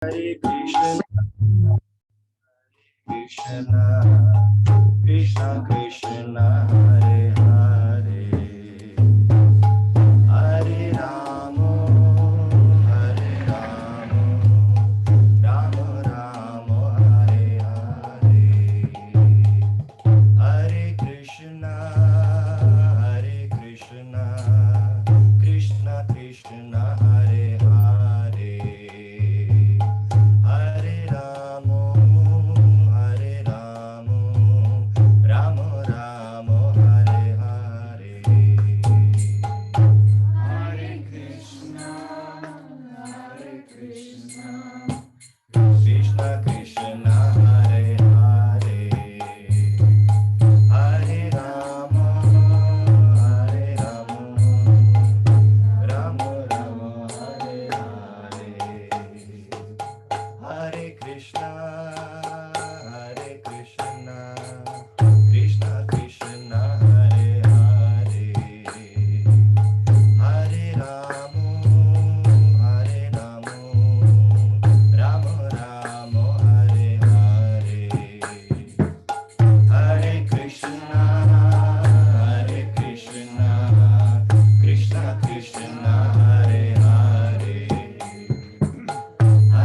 Hare Krishna, Krishna Krishna, Hare Hare, Hare Rama, Hare Rama, Rama Rama, Hare Hare, Hare Krishna, Krishna Krishna, Hare Hare, Hare Rama, Hare Rama, Rama Rama, Hare Hare, Hare Krishna, Krishna Krishna, Hare Hare, Hare Rama, Hare Rama, Rama Rama, Hare Hare, Hare Krishna, Krishna Krishna, Hare Hare, Hare Rama, Hare Rama, Rama Rama, Hare Hare, Hare Krishna, Krishna Krishna, Hare Hare,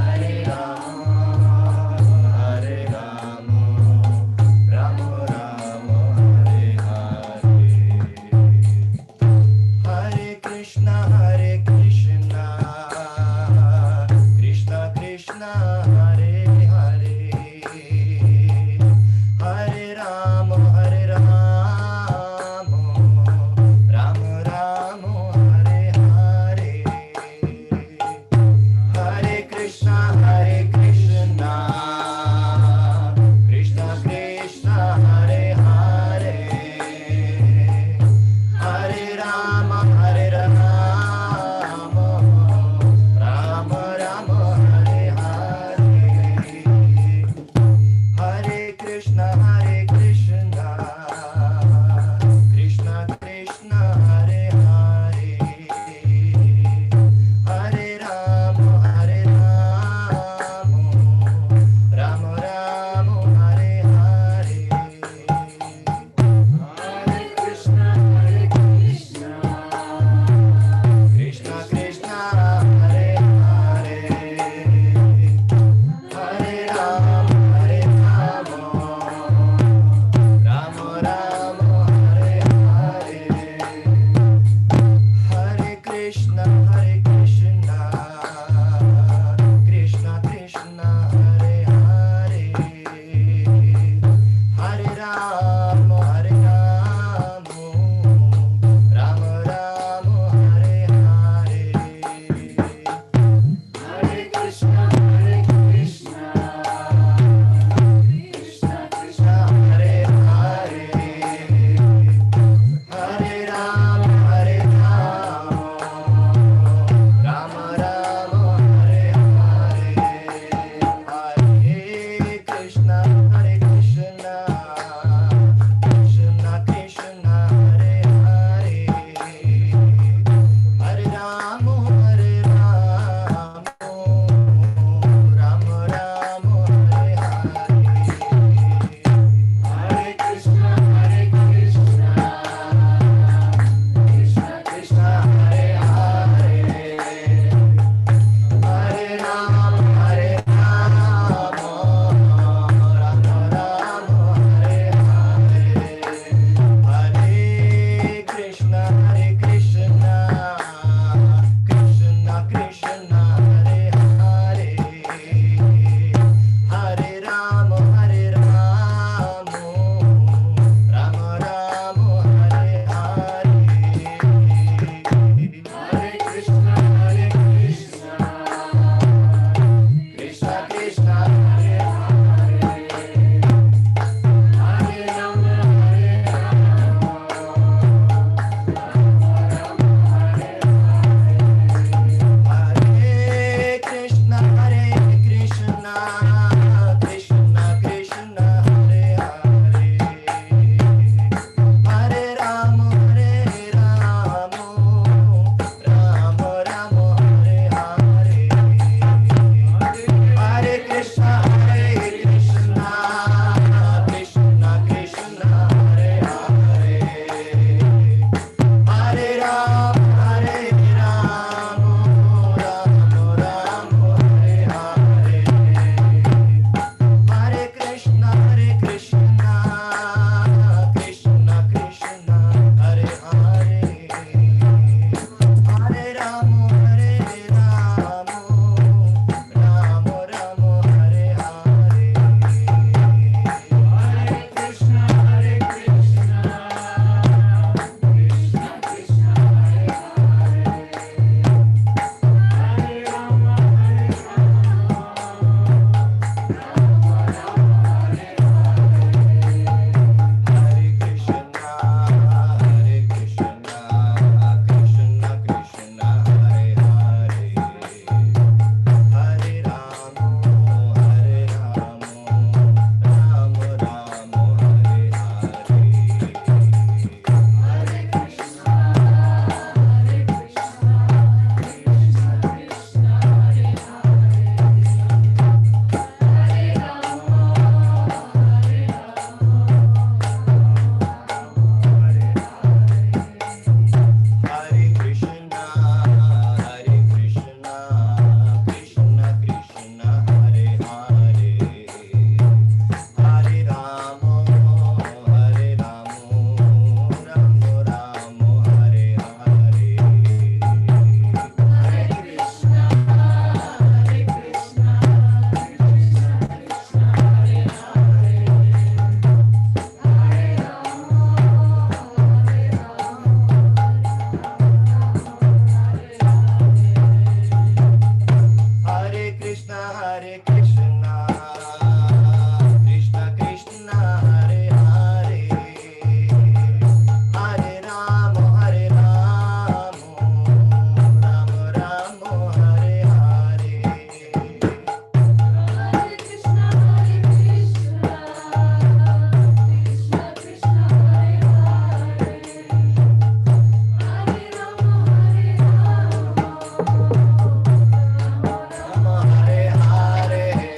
Hare Rama, Rama Rama, Hare Hare, Hare Krishna, Krishna Krishna, Hare Hare, Hare Rama, Rama Rama, Hare Hare, Hare Krishna, Krishna Krishna, Hare Hare, Hare Rama, Rama Rama, Hare Hare, Hare Krishna, Krishna Krishna, Hare Hare, Hare Rama, Rama Rama, Hare Hare, Hare Krishna, Krishna Krishna, Hare Hare, Hare Rama, Rama Rama, Hare Hare, Hare Krishna, Krishna Krishna, Hare Hare, Hare Rama, Rama Rama, Hare Hare, Hare Krishna, Krishna Krishna, Hare Hare, Hare Rama, Rama Rama, Hare Hare, Hare Krishna, Krishna Krishna, Hare Hare, Hare Rama, Hare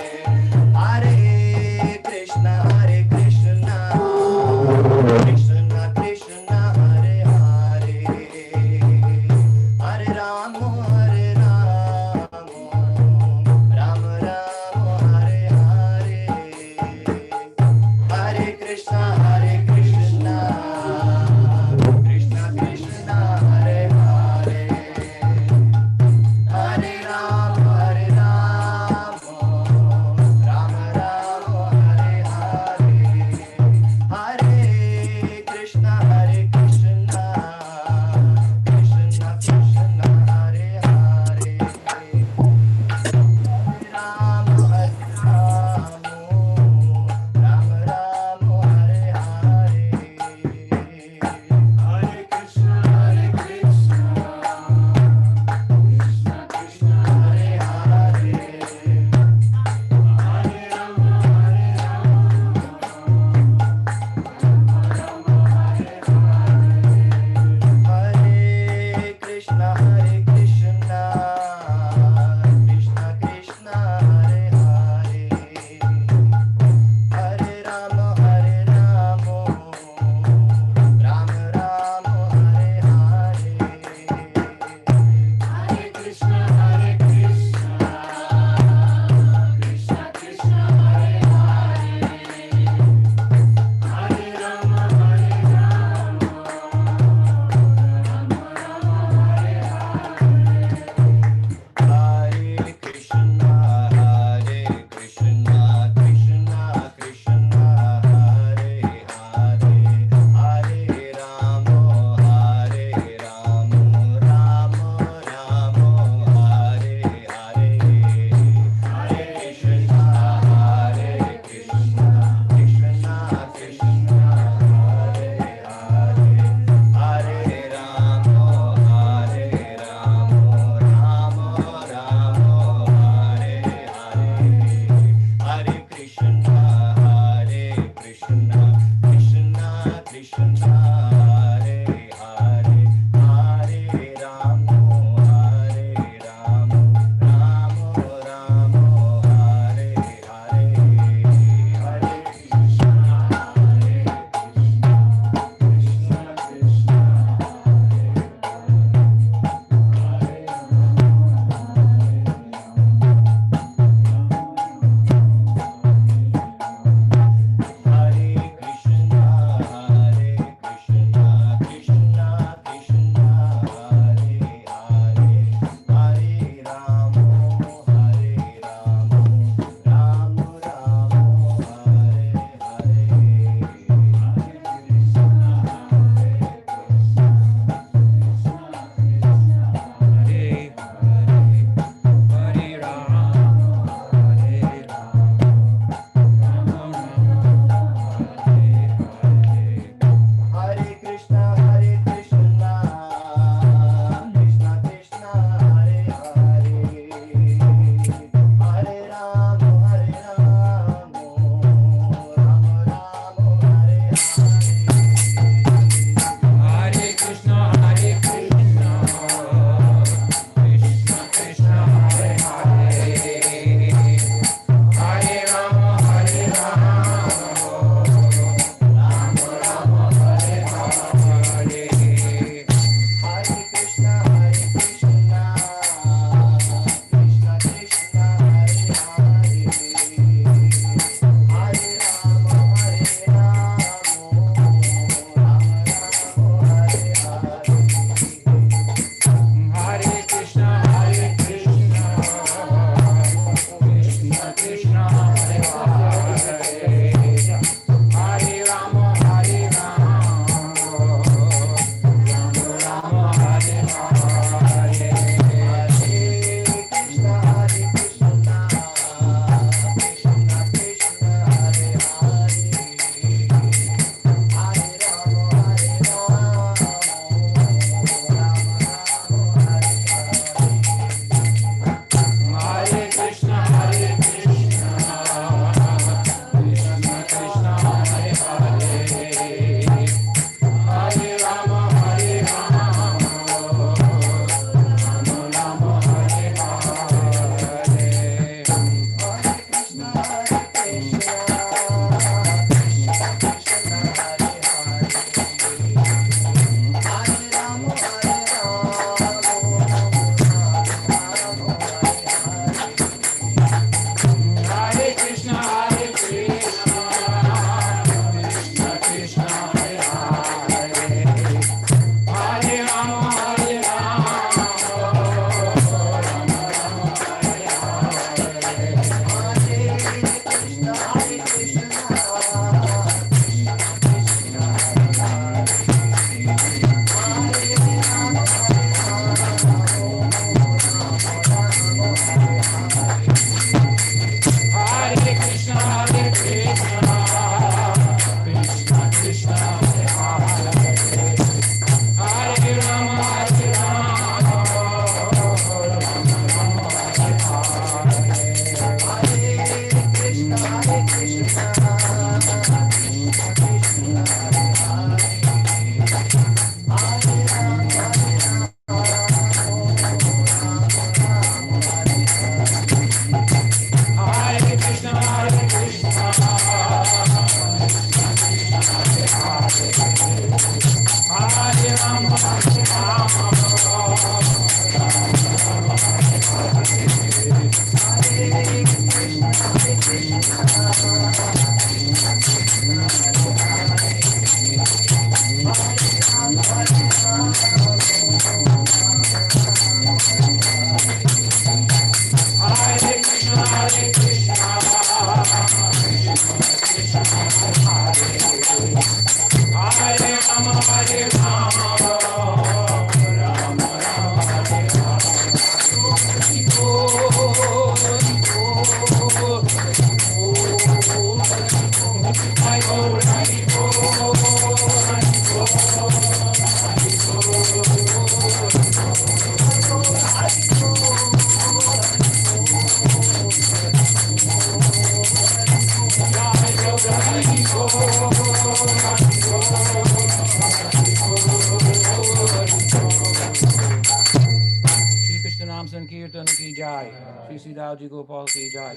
Sri Raji Gopal ki jai,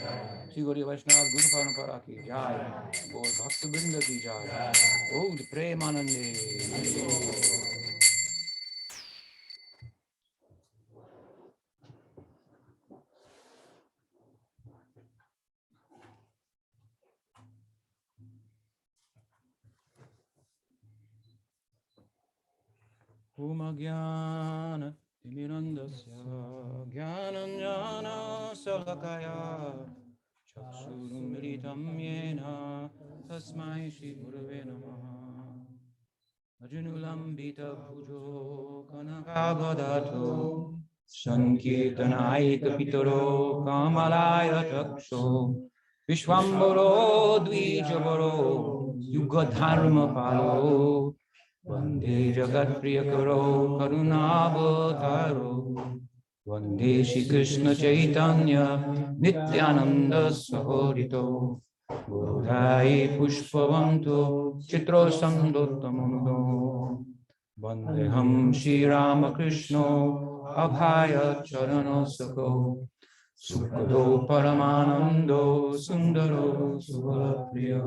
Sri Gauri Vaishnava Guru Parampara ki jai, Gaur Bhakta Vrinda ki jai, Gaur Premanande. Om Jnana Timirandasya Jnananjana Salakaya Chakshurumritam Yena Tasmai Shri Gurave Namaha Ajunulambita Bhujo Kanakagadato Sankirtanaika Pitaro Kamalaya Taksho Vishwambaro Dvijabaro Yugadharma Palo Vande Jagat Priyakaro Karunavotaro Vande Shri Krishna Chaitanya Nityananda Sahodito Gaudai Pushpavanto Chitro Samdottamundo Vandeham Shri Ramakrishna Abhaya Charanasako Sukado Paramanando Sundaro Suvalapriya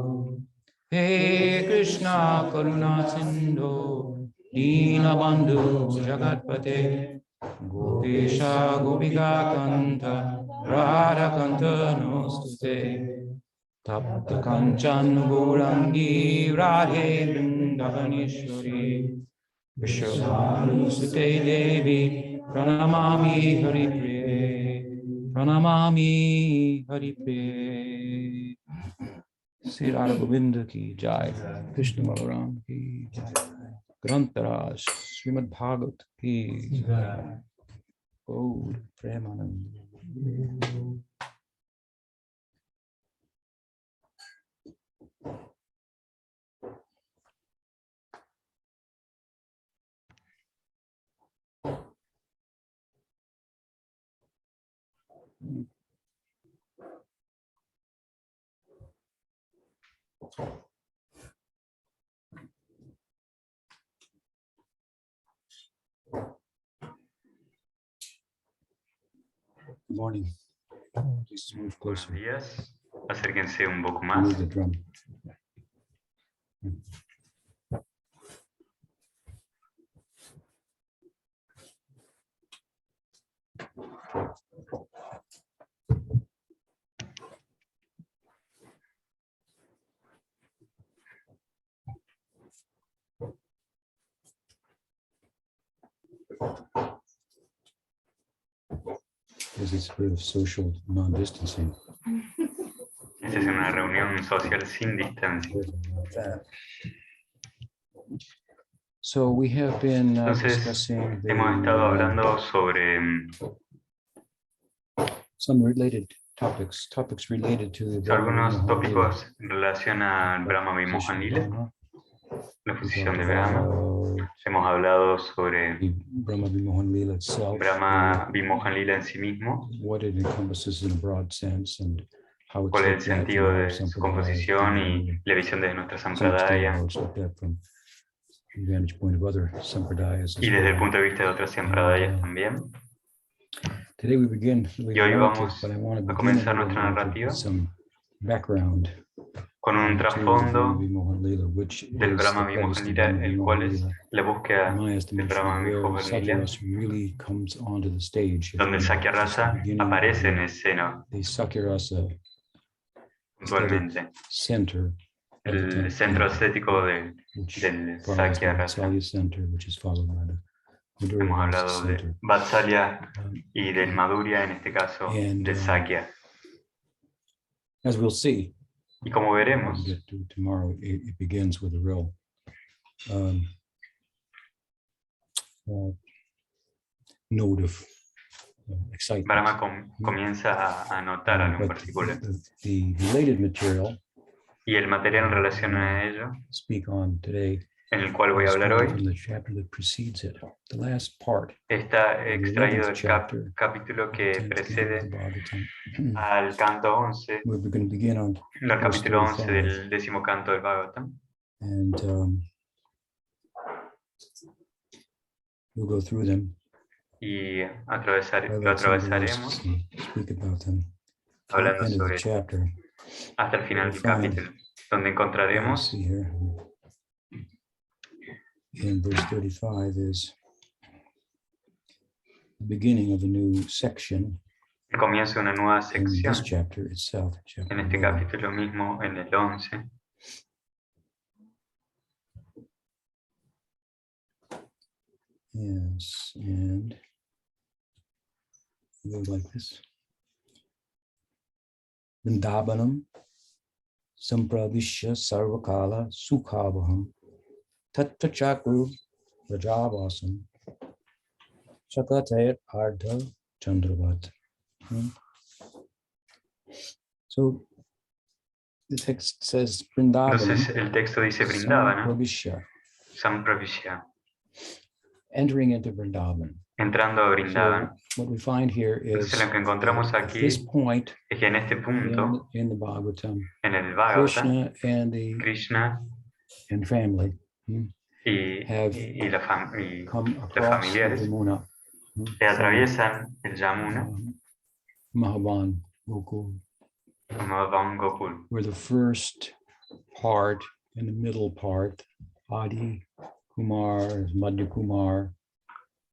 He Krishna Karuna Sindhu Deenabandhu Jagatpate Gopesha Gopika Kanta Radha Kanta Namaste Tapta Kanchan Gourangi Radhe Vrindavaneshwari Vishwavanusute Devi Pranamami Haripriye Pranamami Haripriye Sri Radha Govinda ki jai, Krishna Balaram ki jai, Grantaraj, Srimad Bhagavat ki jai, Gaur Premanand. Good morning. Please move closer. Buenos días. Acérquense un poco más. Move the drum. This is a bit of social non-distancing. Esta es una reunión social sin distancia. So we have been Entonces, discussing hemos estado hablando sobre some related topics related to the algunos Brahma-vimohana-lila. tópicos en relación al Brahma-vimohana-lila, la posición de Brahma. Hemos hablado sobre Brahma-vimohana-lila itself, Brahma-vimohana-lila en sí mismo, what it encompasses in a broad sense, and how it's cuál es el looked at sentido from our de su sampradaya, composición y la visión de nuestra some extent sampradaya, how it's looked at from the vantage point of other sampradayas as y desde el well. punto de vista de otras sampradayas también. Today we begin the Y hoy narrative, vamos but I want to a begin comenzar the nuestra narrative narrativa with some background con un to the trasfondo Brahma-vimohana-lila, which del is the quest of Brahma-vimohana-lila, el cual es Brahma-vimohana-lila. la búsqueda In my del estimation, where Brahma-vimohana-lila, Sakyarasa really comes onto the stage, donde just the Sakyarasa beginning of aparece en escena the Sakyarasa puntualmente. center of the El centro estético del Sakyarasa. center, which is followed by the Hemos Madhurya hablado de center. Vatsalya y del Madhurya, en este caso And, del Sakya. As we'll see, Y como veremos, get to tomorrow, it begins with a real note of excitement. Brahma comienza a notar algo en particular. The related material, y el material en relación a ello, speak on today, en el cual voy a hablar from hoy, the chapter that precedes it, the last part, está the extraído 11th del chapter, capítulo que 10th precede canto of the Bhagavatam. al canto 11, We're going to begin on el verse capítulo 11 35. del 10º canto del Bhagavatam. And we'll go through them. y lo highlight some of those atravesaremos and speak about them to the hablando end of the sobre chapter. hasta el final del capítulo, donde Let's encontraremos see here. In verse 35 is the beginning of a new section el comienzo de una nueva in this sección, chapter itself, chapter en este 11. capítulo mismo, en el 11. Yes, and it goes like this. Vrindavanam sampravishya sarvakala sukhavaham tatta chakru rajavasam chakatayat ardha chandravat. So the text says Vrindavanam Entonces el texto dice Vrindavana, sampravishya, Sampravisya, entering into Vrindavan. entrando a Vrindavana. So what we find here is Entonces lo que encontramos at this aquí point es que en este punto, in the Bhagavatam, en el Bhagavata, Krishna Krishna and family have y come los across familiares Yamuna que atraviesan el Yamuna Mahavan Gokul, como Van Gokul. where the first part and the middle part, Adi Kumar, Madhya Kumar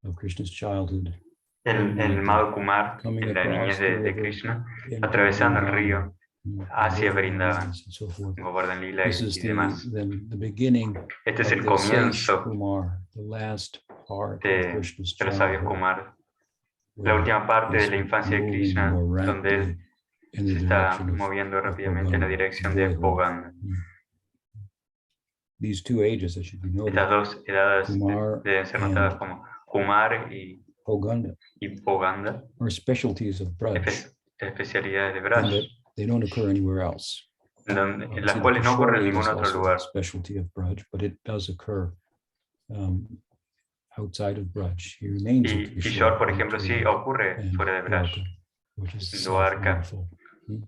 of Krishna's childhood, El Madhu Kumar, coming en la across niñez the de river Krishna, into atravesando el Vrindavan, río hacia Vrindavan, and so forth. Govardhan Lila This is y demás. the beginning Este es of el the sage comienzo Kumar, the last part of de Krishna's los sabios childhood, Kumar, la where última parte de he's la infancia de moving Krishna, more donde él rapidly in the se está direction of moviendo rápidamente en la Poganda, dirección de boyhood. Poganda. These two ages that should be Estas noted, dos edades Kumar deben ser and notadas como Kumar y Poganda, Poganda, are specialties of Braj, especialidades de and Braj, that they don't occur anywhere else. en las See, the cuales no ocurre en Kishore ningún is otro also lugar. a specialty of Braj, but it does occur outside of Braj. He remains Y Kishore, por ejemplo, sí ocurre fuera de Braj, which is Dwarka, wonderful.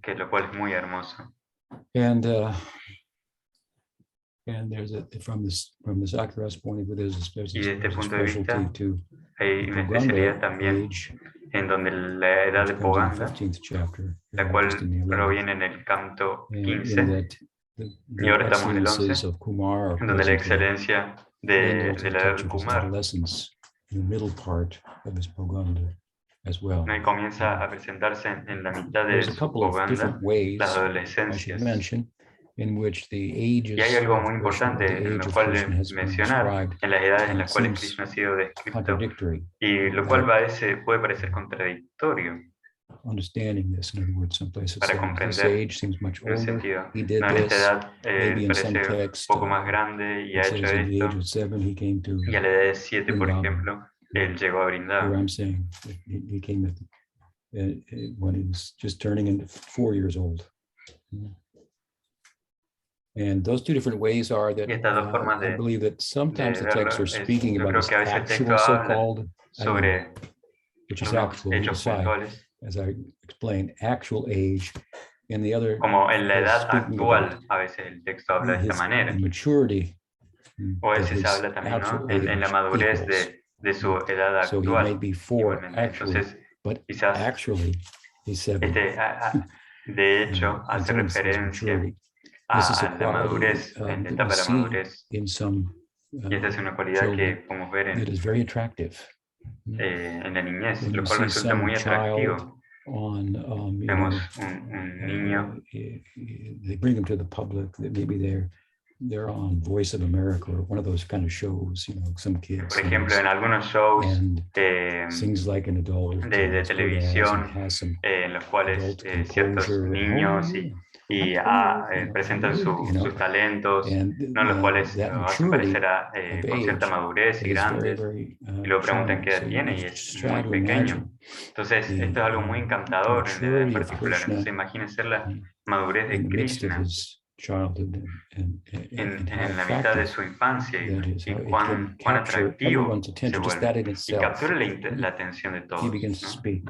que lo cual es muy hermoso. And there's from this Akras point of view, there's a Y desde este punto de specialty vista, to hay the una especialidad Poganda también age, en donde la edad de which comes in the Poganda, 15th chapter, la cual just in the 11th. proviene en el canto And 15, in that y ahora estamos en el 11, excellences of Kumar are en donde la present there. excelencia Then de there's la a edad touch de of his Kumar, adolescence in the middle part of his Poganda as well. ¿no? Y comienza a presentarse en la mitad de There's a su couple of Poganda, different ways, las I should adolescencias. mention, in which the Y hay ages algo of muy Krishna, importante the en age lo of cual Krishna has been mencionar, described, en las edades en and las it cuales seems Krishna ha sido descrito, contradictory. y lo cual puede parecer contradictorio Understanding this, in other words, some places para say this comprender, age seems much en un older. sentido. He did No, en esta this. edad Maybe in some parece un text, poco más grande y it ha hecho says at the age esto, of 7 he came to y a la edad de 7, por Vrindavan. ejemplo, él llegó a Here Brindar. I'm saying that he came at when he was just turning into 4 years old. And those two different ways are that Y estas dos formas I believe that sometimes the texts verlo are speaking yo about creo his que a veces el texto actual habla so-called, sobre which is unos actual, leave hechos aside, puntuales, as I explained, actual age, and the other como en la is edad speaking about actual, a veces el texto habla de esta his manera, maturity, o a that veces his habla también, ¿no? actual En la age madurez equals. de su edad So he may actual, be 4 igualmente. actually, Entonces, but quizás actually he's 7. de hecho, In hace terms of his referencia maturity. This is a a la quality madurez, en la that we etapa de la see madurez, in some y esta es una cualidad children que podemos ver that is very attractive. en la niñez, When lo you cual see resulta some muy child atractivo. on, Vemos un niño, they bring them to the public, that maybe they're on Voice of America or one of those kind of shows, some kid por ejemplo, en algunos shows and sings like an adult, de as good as, televisión, and has some en los cuales adult ciertos composure, niños presentan sus talentos, ¿no? Los cuales that lo hacen maturity parecer con cierta age madurez y is very, grandes, very y luego preguntan charming. qué edad So tiene y you es try muy to pequeño. imagine Entonces, esto es algo muy the encantador en la edad en maturity of particular. Krishna Entonces, imagínense la madurez in de the midst of Krishna his childhood and how en la mitad de attractive su infancia that is, y how it can cuán capture atractivo everyone's se attention, just vuelve. that in Y itself. captura la atención de He todos, begins to ¿no? speak.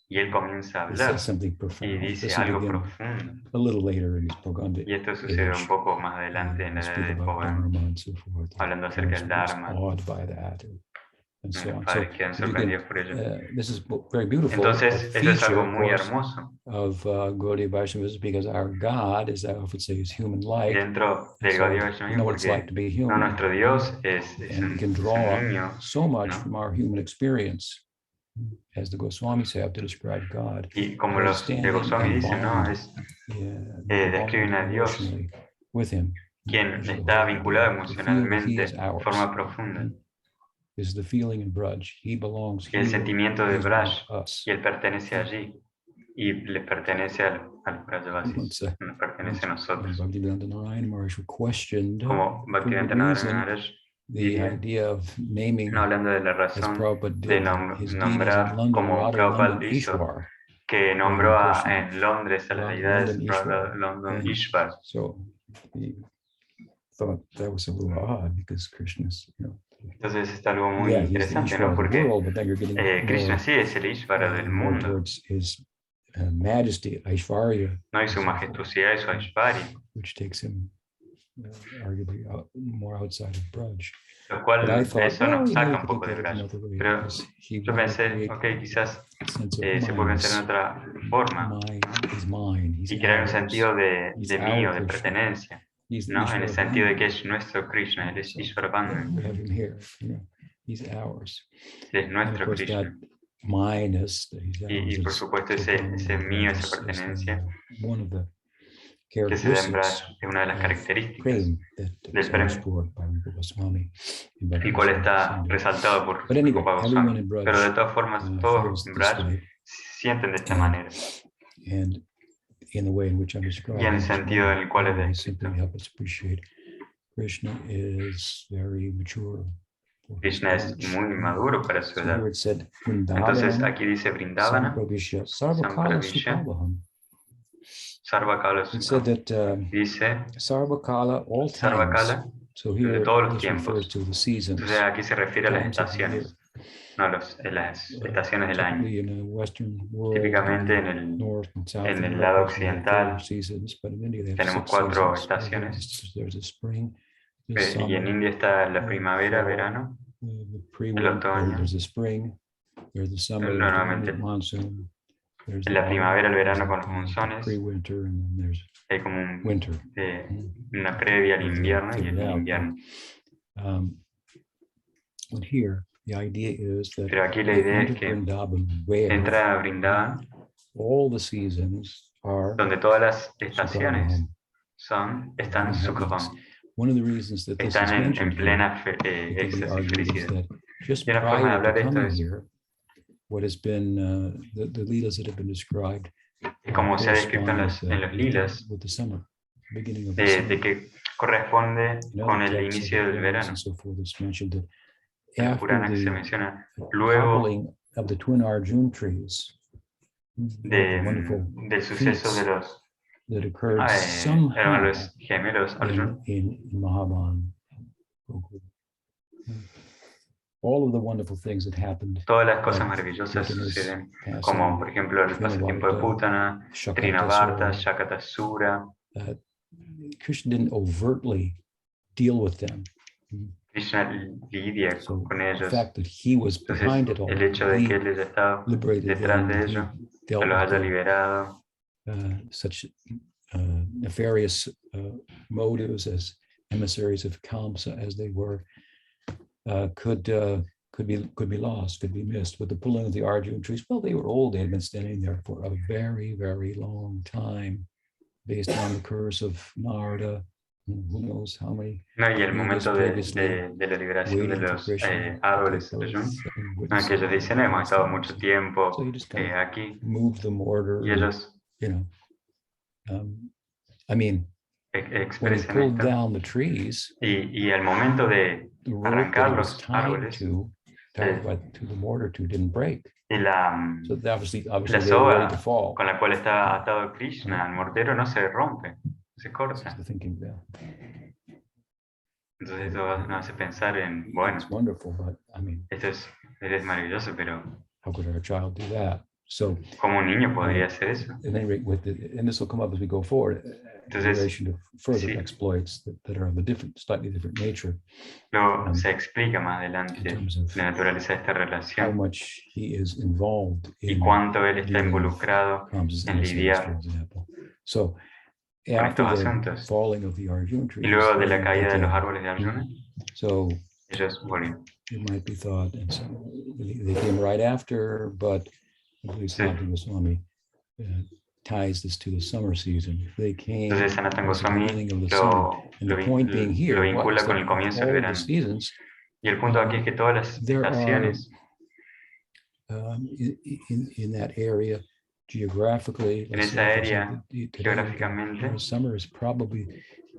Y él comienza a He hablar says something y profound. dice This is algo again profundo. a little later in his Poganda Y esto sucede un age. poco más adelante en la We edad speak de about Poganda, Dharma and so forth. hablando acerca del Parents are just Dharma. awed by that. and so Los on. So padres quedan if you can, sorprendidos por ello. this is very beautiful. Entonces, A eso es feature, algo of muy course, hermoso. of Gaudiya Vaishnavas, because our God, as I often say, is human-like. Dentro And del so Gaudiya we Vaishnava, know what it's like porque to be no, human. nuestro Dios es And we can un draw niño, so much ¿no? from our human experience, as the Goswamis have to describe God. Y como As los de standing Goswami and dicen, ¿no? bond, Es, bond describen a Dios, emotionally with him. quien This is the está whole vinculado idea, to feel that he emocionalmente is de ours. forma profunda. This is the feeling in Braj. He belongs Y el here. sentimiento de He is Braj, one of us. y él pertenece allí, y les pertenece a los Brajavasis, nos pertenece a nosotros. Bhaktivedanta Narayana Maharaj questioned, Como for good Bhaktivedanta reason, Maharaj the diría, idea of naming, no hablando de la as razón Prabhupada de did, his deities in nombrar London, como Radha Prabhupada London hizo, Ishwar, que nombró Krishna, en Londres a las Radha deidades London Radha Ishwar. London And Ishvar. so he thought that was a little odd because Krishna's, Entonces está algo muy yeah, he's the interesante, Ishwar ¿no? of the Porque world, but then you're getting Krishna more, sí es el Ishvara del more mundo, towards his majesty, Aishvarya, ¿no? Y su and so forth, majestuosidad y su Aishvarya, which takes him arguably more outside of Braj. lo But I cual thought, eso well, nos you saca know, un you poco could de look at it Braj. another way Pero because he yo wanted to pensé, create ok, quizás a sense of se puede pensar en minds. otra forma He's mine, he's y crear un ours. sentido He's de mí our o de Krishna. pertenencia, He's the ¿no? En el sentido de que Ishvara. es nuestro Krishna, él es So Ishvara, we have him here, he's ours. él es And of nuestro course that Krishna. minus, that he's ours, Y por is supuesto so prominent ese in mío, Braj esa as pertenencia one of the que se da en characteristics Braj es una de las of características prem that del is prem, underscored by Rupa Goswami in el Bhakti cual Rasamrita está Sindhu. resaltado por But anyway, Rupa everyone Goswami. in Braj Pero de todas formas, todos feels en this Braj way, sienten de esta and, manera and in the way in which I'm y en describing el this sentido en el cual es anyway, descrito. simply help us appreciate Krishna is very mature for his Krishna es age. muy maduro para su So here edad. it said, Entonces Vrindavanam, aquí dice Vrindavana, Sampravisya, Sarvakala Sampravisya, Supavaham. Sarvakala It said Sukha. that Dice Sarvakala, all times. Sarvakala, So de here todos los this refers tiempos. to the seasons, Entonces aquí se refiere a las times of the year. estaciones, no las estaciones del año. Typically in the Western world, Típicamente in en el, North and South en el and lado Americas, we have 4 occidental seasons, but in India they have tenemos 6 4 seasons. estaciones. There's a spring, the Y en summer, India está la the primavera, fall, verano, the el pre-winter, otoño, there's the spring, there's the summer, there's the nuevamente monsoon, there's the la autumn, primavera, el there's verano con los the monzones, pre-winter, and then there's hay como winter. una previa al As they invierno y figured el out, invierno. But here, the idea is that Pero aquí la they idea es enter que Vrindavan, where entra a Vrindavan, all the seasons are donde todas las estaciones Sukhavaham, están Sukhavam, One of the reasons that this is están en mentioned here, plena it can be éxtasis, argued, is felicidad. that just Y una forma de prior to hablar de esto coming es here, what has been the leelas that have been described como se ha descrito en correspond los lilas, with the summer, beginning of the summer. de que corresponde In con other el texts of the inicio del Puranas verano. and so forth, it's mentioned that En los after Puranas se the menciona luego toppling of the twin Arjun trees, the wonderful del suceso de feats los that occurred somehow hermanos gemelos Arjun, in Mahabharata. All of the wonderful things that happened. todas las cosas maravillosas suceden, como por ejemplo el pasatiempo de Putana, Trinavarta, Shakatasura. Krishna didn't overtly deal with them. Krishna lidia So con the ellos. fact that he was behind it all, El hecho de que he él haya estado liberated detrás them, de he ellos, que dealt los with haya the, liberado, such nefarious motives as emissaries of Kamsa as they were, could be lost, could be missed. With the pulling of the Arjun trees, well, they were old. They had been standing there for a very, very long time, based on the curse of Narada. Who knows how many no, y el momento de previously la liberación de waiting for los Krishna árboles to take Arjun, birth and que witnessing ellos dicen, hemos estado mucho tiempo So he just kind of aquí, moved them order, y ellos you know. I mean, when he expresan pulled esto, down the trees, y al momento de the rope that arrancar he was los tied árboles, to the mortar to didn't break. y la So obviously la they were ready to soga fall. con la cual está atado Krishna al mortero no se rompe, se This corta. is the thinking there. Entonces eso nos hace pensar en, bueno, It's wonderful, but I mean, esto es maravilloso, pero how could our child do that? So, ¿cómo un niño podría hacer eso? at any rate, and this will come up as we go forward. Entonces, duration of further sí. exploits that are of a slightly different nature. Luego se explica más In adelante terms of la naturaleza de esta how relación much he is involved y in cuánto él está dealing with involucrado Kamsa's en emissaries, for lidiar example. So con after estos the asuntos. falling of the Arjuna Y trees, luego de la they caída de los came. árboles de Arjuna, So ellos volvieron. it might be thought, and so they came right after, but at least Sí. Sanatana Goswami ties this to the summer season. They came Entonces Sanatana towards the Goswami beginning of the summer. And the point being lo here vincula was con that el comienzo del all the verano. seasons, Y el punto aquí es que todas las there are estaciones in that area geographically, en let's esa say, área, today, geográficamente, summer is probably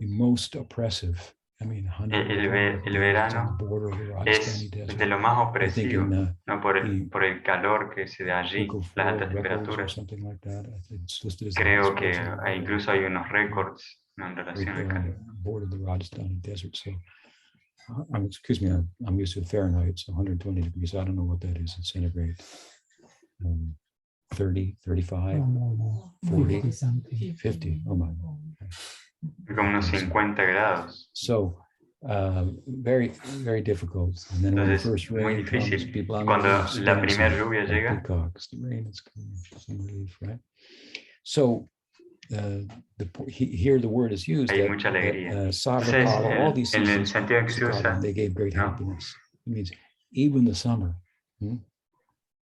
the most oppressive. I mean, 100 el degrees on the verano border of the Rajasthani es desert. de lo más I think opresivo, in ¿no? por el calor que se da allí, Book of las World altas Records or temperaturas. something like that. I think it's listed as the Creo highest que place in the world, incluso hay unos récords, ¿no? En right relación al there on calor. the border of the Rajasthani desert. So, excuse me, I'm used to Fahrenheit, so 120 degrees. I don't know what that is in centigrade. 30, 35, 40, 50. Oh my. Como unos 50 grados. So, very, very difficult. And then when the Entonces, first muy rain comes, difícil. people Y on cuando the la spinning primera some lluvia like llega, peacocks. The rain is coming, some relief, right? So, here the word is used hay that, mucha alegría. Sarvakala, Entonces, all these en el seasons, sentido en que se usa, they gave great ¿no? happiness. It means even the summer,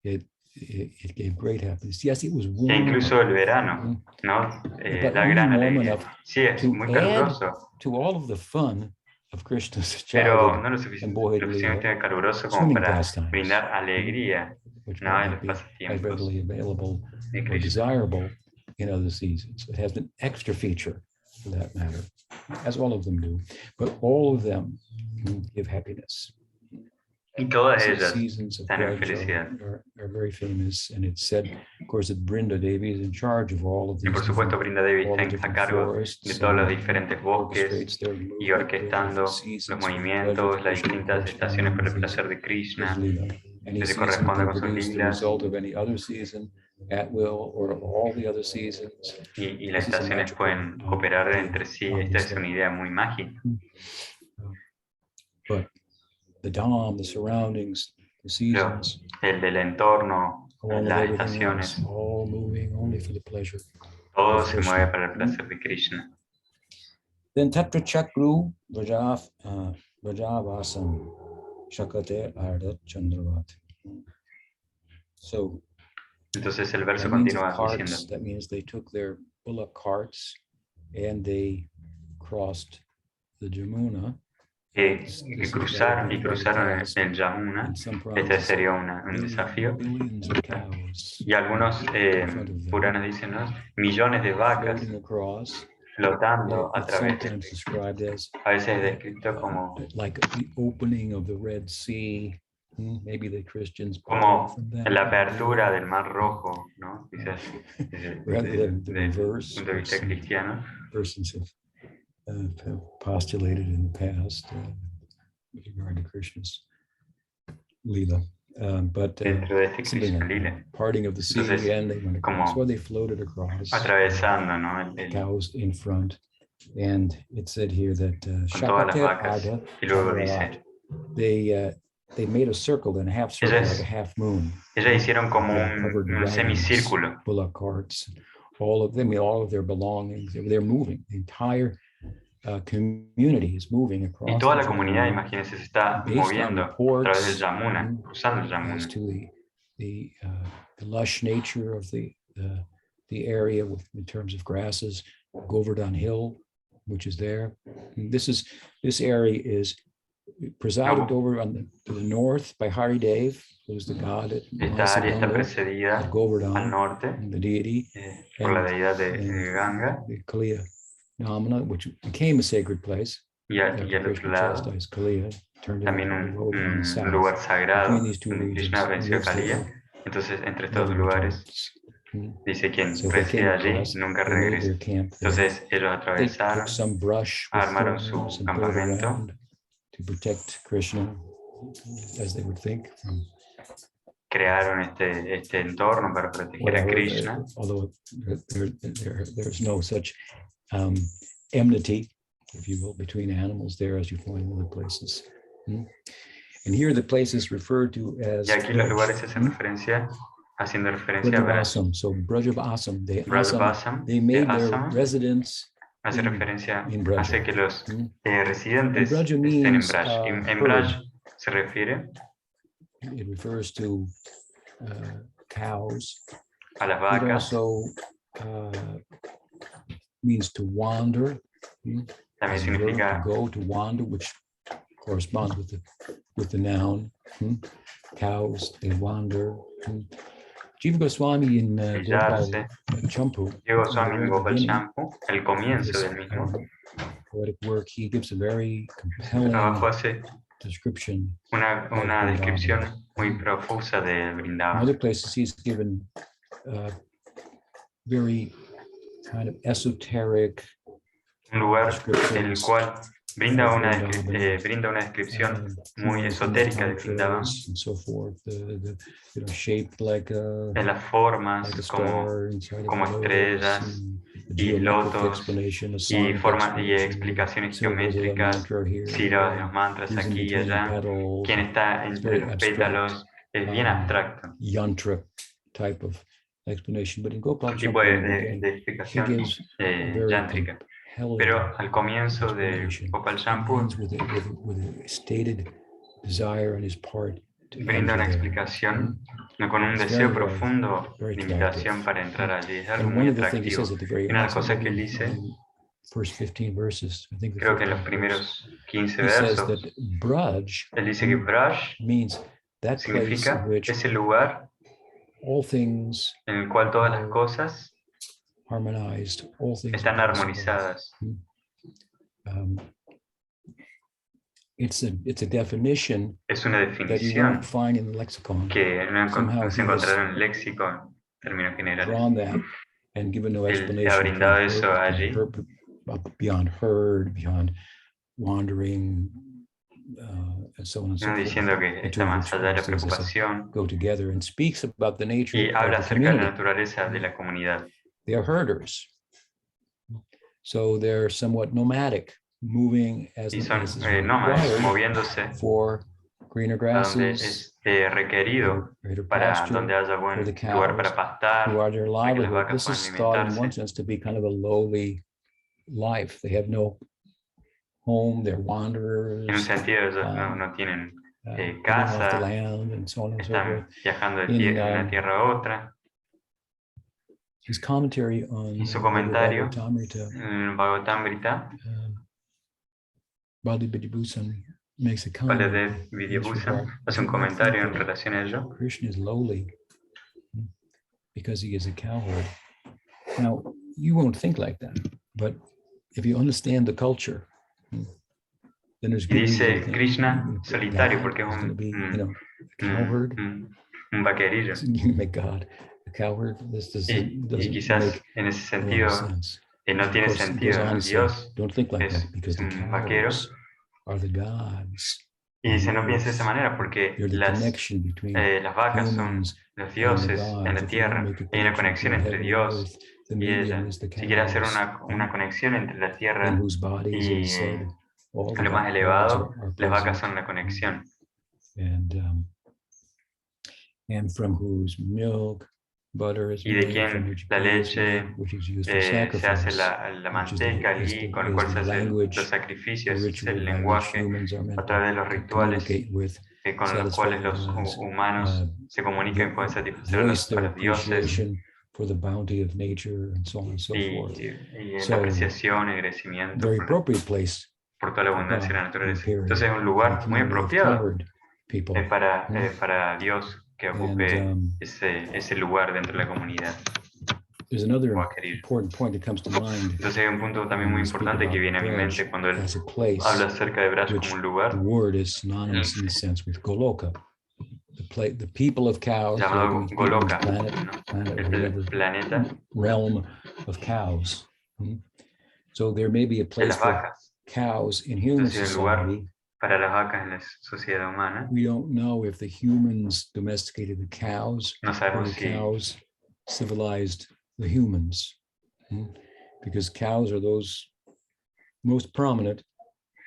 it gave great happiness. Yes, it was E warm incluso el verano, enough, ¿no? but Da only gran warm alegría. enough Sí, es to muy add caluroso, to all of the fun of Krishna's pero childhood no lo and suficiente, boyhood lo Leela, suficientemente caluroso como swimming para pastimes, brindar alegría, which ¿no? might En not los be as pasatiempos readily available de or Krishna. desirable in other seasons. It has an extra feature for that matter, as all of them do, but all of them give happiness. Y todas ellas Seasons of están en Braj felicidad. are very famous, and it's said, of course, that Brinda Devi is in charge of all of Y these por supuesto, Brinda Devi all está the a different cargo forests, de todos los and diferentes bosques orchestrates their y movement, their orquestando los seasons for the pleasure movimientos, of las Krishna, distintas estaciones para el placer de his Krishna, Leela. Any que se season corresponde can con sus produce the lilas, result of any other season at will, or of all the other seasons. y las This is a estaciones magical pueden cooperar idea, entre sí. Esta es obviously. una idea muy mágica. But the Dham, the surroundings, the seasons, El del entorno, along with las everything else, estaciones, all moving only for the pleasure todo of se mueve Krishna. para el placer de Krishna. Then Tatra Chakru Vrajavasam Shakate Ardat Chandravat. So Entonces el verso by means of continúa diciendo, carts, that means they took their bullock carts and they crossed the Jamuna. que This cruzaron is cruzaron el Yamuna. in some Este provinces, sería un desafío. billions of cows Y algunos in front of them, Puranas dicen, ¿no? Millones de vacas floating across. flotando a It's través sometimes de... described as A veces es descrito como like the opening of the Red Sea. Maybe the Christians como from that la apertura del Mar Rojo, ¿no? Quizás rather than the desde el reverse, punto de which vista some cristiano. persons have postulated in the past with regard to Krishna's Leela. But Dentro de este something Krishna like Lila. that, parting of the sea, Entonces, and they went across. como Well, they floated across. Atravesando, ¿no? Cows in front, and it said here that Con todas las Shakate vacas. Arda Y luego Chandravat. dice, They made a circle, then a half circle, like a half moon. ellas hicieron como Covered un wagons, semicírculo. bullock carts, all of them, all of their belongings. They're moving. The entire community is moving across. Y toda la comunidad, imagínense, se está moviendo a través del Yamuna, cruzando el Yamuna. As to the lush nature of the area in terms of grasses, Govardhan Hill, which is there. This area is presided over to the north by Hari Dev, who's the god at Esta área está precedida al Govardhan, norte the deity, por la deidad de Ganga, the Kaliya Namana, which became a sacred place. y al otro lado también un lugar sagrado donde Krishna venció a Kaliya. Entonces, entre estos dos lugares, dice quien reside allí nunca regresa. Entonces, ellos atravesaron, armaron su campamento to protect Krishna, as they would think, from crearon este entorno para proteger a Krishna. Although there's no such enmity, if you will, between animals there, as you find in other places. And here the place is referred to as Y aquí los lugares hacen referencia, haciendo referencia a Braj. Brajavasam. So Brajavasam, Brajavasam they de made their Asama residence hace in referencia, Braja. hace que los residentes Braja estén en means, Braj. En herd. Braj se refiere It refers to cows. a las It vacas, also means to wander. también As a verb, significa to go, to wander, which corresponds with the noun. Cows, they wander. Jiva Goswami in Gopal pillarse. Champu, Jiva in the Goswami en very Gopal beginning, Champu, el comienzo this del mismo, poetic work, he gives a very su compelling trabajo hace description. una descripción muy profusa de In Vrindavan. other places, he's given very kind of esoteric Un lugar en el cual brinda Vrindavan, una descripción muy esotérica de Vrindavan, and so forth, shaped like de las formas like a como star inside of a lotus, estrellas and a y geometric lotos explanation, a y sonic formas y explanation, explicaciones syllables of the geométricas, mantra here, sílabas de los mantras who's in aquí y between the allá, petals. quién está It's entre very los abstract, pétalos, es bien abstracto. yantra type of explanation, but in Gopal Un tipo Champu, de he explicación gives a very yántrica. compelling Pero al comienzo de explanation. Gopal It Champu ends with a stated desire on his part to brinda enter una there. explicación con un It's deseo very, profundo very de attractive. invitación para entrar allí. Es algo And muy one of the things he atractivo. says at the very Y una de las last, cosas que él maybe dice, in first 15 verses, I think the creo que en los 15th verse, primeros 15 he says versos, that Braj él dice que Braj means that place in significa which ese lugar all things en el cual todas las cosas harmonized, all things están are possible. armonizadas. It's a definition Es una that you definición won't find in the lexicon. que Somehow no se he has encontrará en el léxico en términos generales. drawn that and given no Él ha explanation brindado eso allí, beyond herd, beyond wandering, and so on and so no forth. diciendo que está más allá de la preocupación, Go together and speaks about the nature y habla of the acerca de la community. naturaleza de la comunidad. They are herders, so they're somewhat nomadic, moving as Y son is nómadas, required moviéndose for greener a donde grasses, es requerido, greater para pasture donde haya for buen the lugar cows, para pastar, who are their para que las livelihood. vacas This puedan is thought in one alimentarse. sense to be kind of a lowly life. They have no home, they're wanderers, En un sentido, ellos no tienen living off the casa, land, and so on and so forth. están viajando de In, una tierra a otra. His commentary on En su comentario, Bhagavatamrita, en Bhagavatamrita, Baladev makes a comment Baladev in this Vidyabhusan regard. hace un He comentario en thinks that relación a ello. Krishna is lowly because he is a cowherd. Now, you won't think like that, but if you understand the culture, then there's Y good reason to dice think Krishna solitario God porque es is going to be, a un cowherd. vaquerillo. You make God a cowherd. This Y doesn't quizás make en ese a lot sentido of sense. no Of tiene course, he goes sentido, on ¿no? to say, Dios don't think like es that because the un vaquero. cows are the gods. Y dice, no on piense de esa earth. manera porque They're the las connection between vacas son humans los and the dioses en gods. la If you want to tierra. make a Hay una connection conexión between entre heaven and Dios earth, the y medium ella. is the Si quiere hacer cows, una conexión entre la in tierra whose bodies it is said all the lo más gods elevado, are las vacas present, son la conexión. and from whose milk butter is Y de made, from quien which la ghee is leche made, which is used for se hace sacrifice, la manteca, el ghee, con el cual se hacen los sacrificios, es el lenguaje a través de los rituales con los cuales los humanos se comunican y pueden satisfacer a los dioses for the bounty of nature and so on and so forth. Y la apreciación y agradecimiento very appropriate place por toda la abundancia de la naturaleza. appearing Entonces es un lugar muy apropiado para Dios que ocupe ese lugar dentro de la comunidad. There's another important point that comes to mind. Entonces hay un punto también muy importante que viene a mi mente cuando él habla acerca de Braj como un lugar. The word is synonymous in a sense with Goloka. The people of cows, llamado Goloka, el planeta realm of cows. So there may be a place for cows in human society. Para las vacas en la sociedad humana. We don't know if the humans domesticated the cows no or the cows civilized the humans. because cows are those most prominent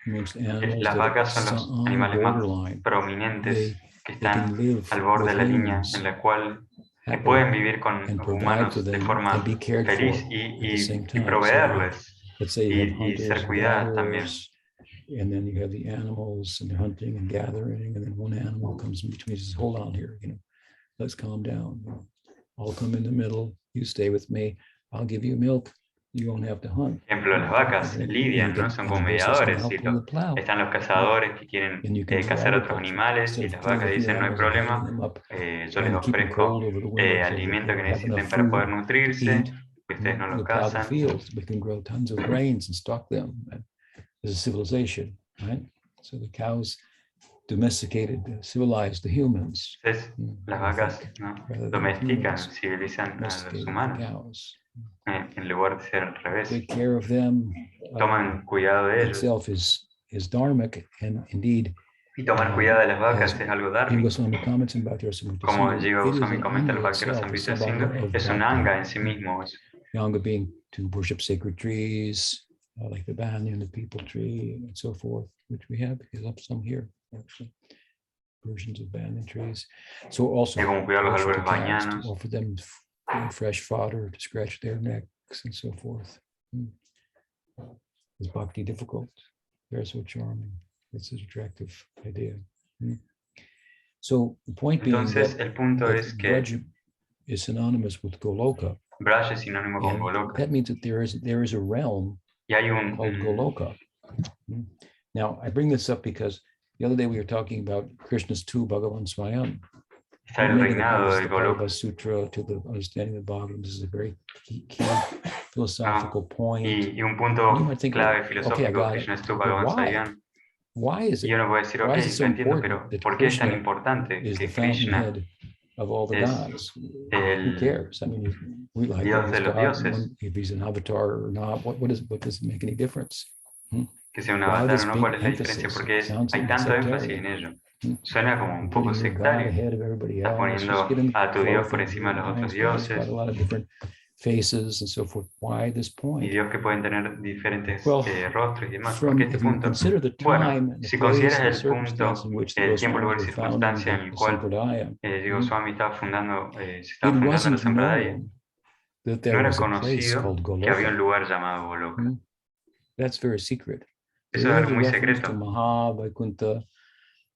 amongst animals Las that vacas son are los on the animales más borderline. prominentes que They can están live al borde with de la línea humans en la cual happily pueden vivir con and provide for humanos de them forma and be cared for feliz at the same y time. So proveerles let's say you have y hunters ser and cuidadas también. gatherers, and then you have the animals and they're hunting and gathering, and then one animal comes in between and says, hold on here, let's calm down. I'll come in the middle, you stay with me, I'll give you milk, you won't have to hunt. Por ejemplo, las vacas lidian, ¿no? Son como mediadores. Y están los cazadores que quieren cazar otros animales y las vacas dicen, no hay problema, yo les ofrezco alimento que necesiten para poder nutrirse, que ustedes no los cazan. We can grow tons of grains and stock them as a civilization, right? So the cows domesticated, civilized the humans. Entonces, las vacas, ¿no? Domestican, civilizan a los humanos. En lugar de ser al revés. Take care of them. Toman cuidado de ellos. Itself is dharmic, and indeed. Y tomar cuidado de las vacas es algo dármico. Como Jiva Goswami comenta el Bhakti Rasamrita Sindhu, es un anga en sí mismo. Anga being to worship sacred trees, like the banyan, the peepal tree, and so forth, which we have some here, actually, versions of banyan trees. So also, como cuidar los árboles bañanos. Offer them fresh fodder to scratch their necks and so forth. Is bhakti difficult? They're so charming. It's an attractive idea. So the point Entonces, being el punto that es que Braj is synonymous with Goloka. Braj es sinónimo con Goloka. That means that there is a realm called Goloka. Now, I bring this up because the other day we were talking about Krishna's two Bhagavan Swayam. Está el reinado de Goloka. Sutra to the understanding of Bhagavan. This is a very key philosophical point. Y un punto clave filosófico, Krishna's two Bhagavan Swayam. Why is it? Y uno puede decir, ok, lo entiendo, pero ¿por qué es tan importante que Krishna es el Dios de los dioses? If he's an avatar or not, what does it make any difference? Que sea un avatar o no, ¿cuál es la diferencia? Porque hay tanto énfasis en ello. Suena como un poco sectario. Estás poniendo a tu Dios por encima de los otros dioses. Faces and so forth. Why this point? Y Dios que pueden tener diferentes rostros y demás. ¿Por qué este punto? Bueno, si consideras el punto, el tiempo, lugar y circunstancia en el cual Goswami estaba fundando la Sampradaya, no era conocido que había un lugar llamado Goloka. That's very secret. Eso es algo muy secreto.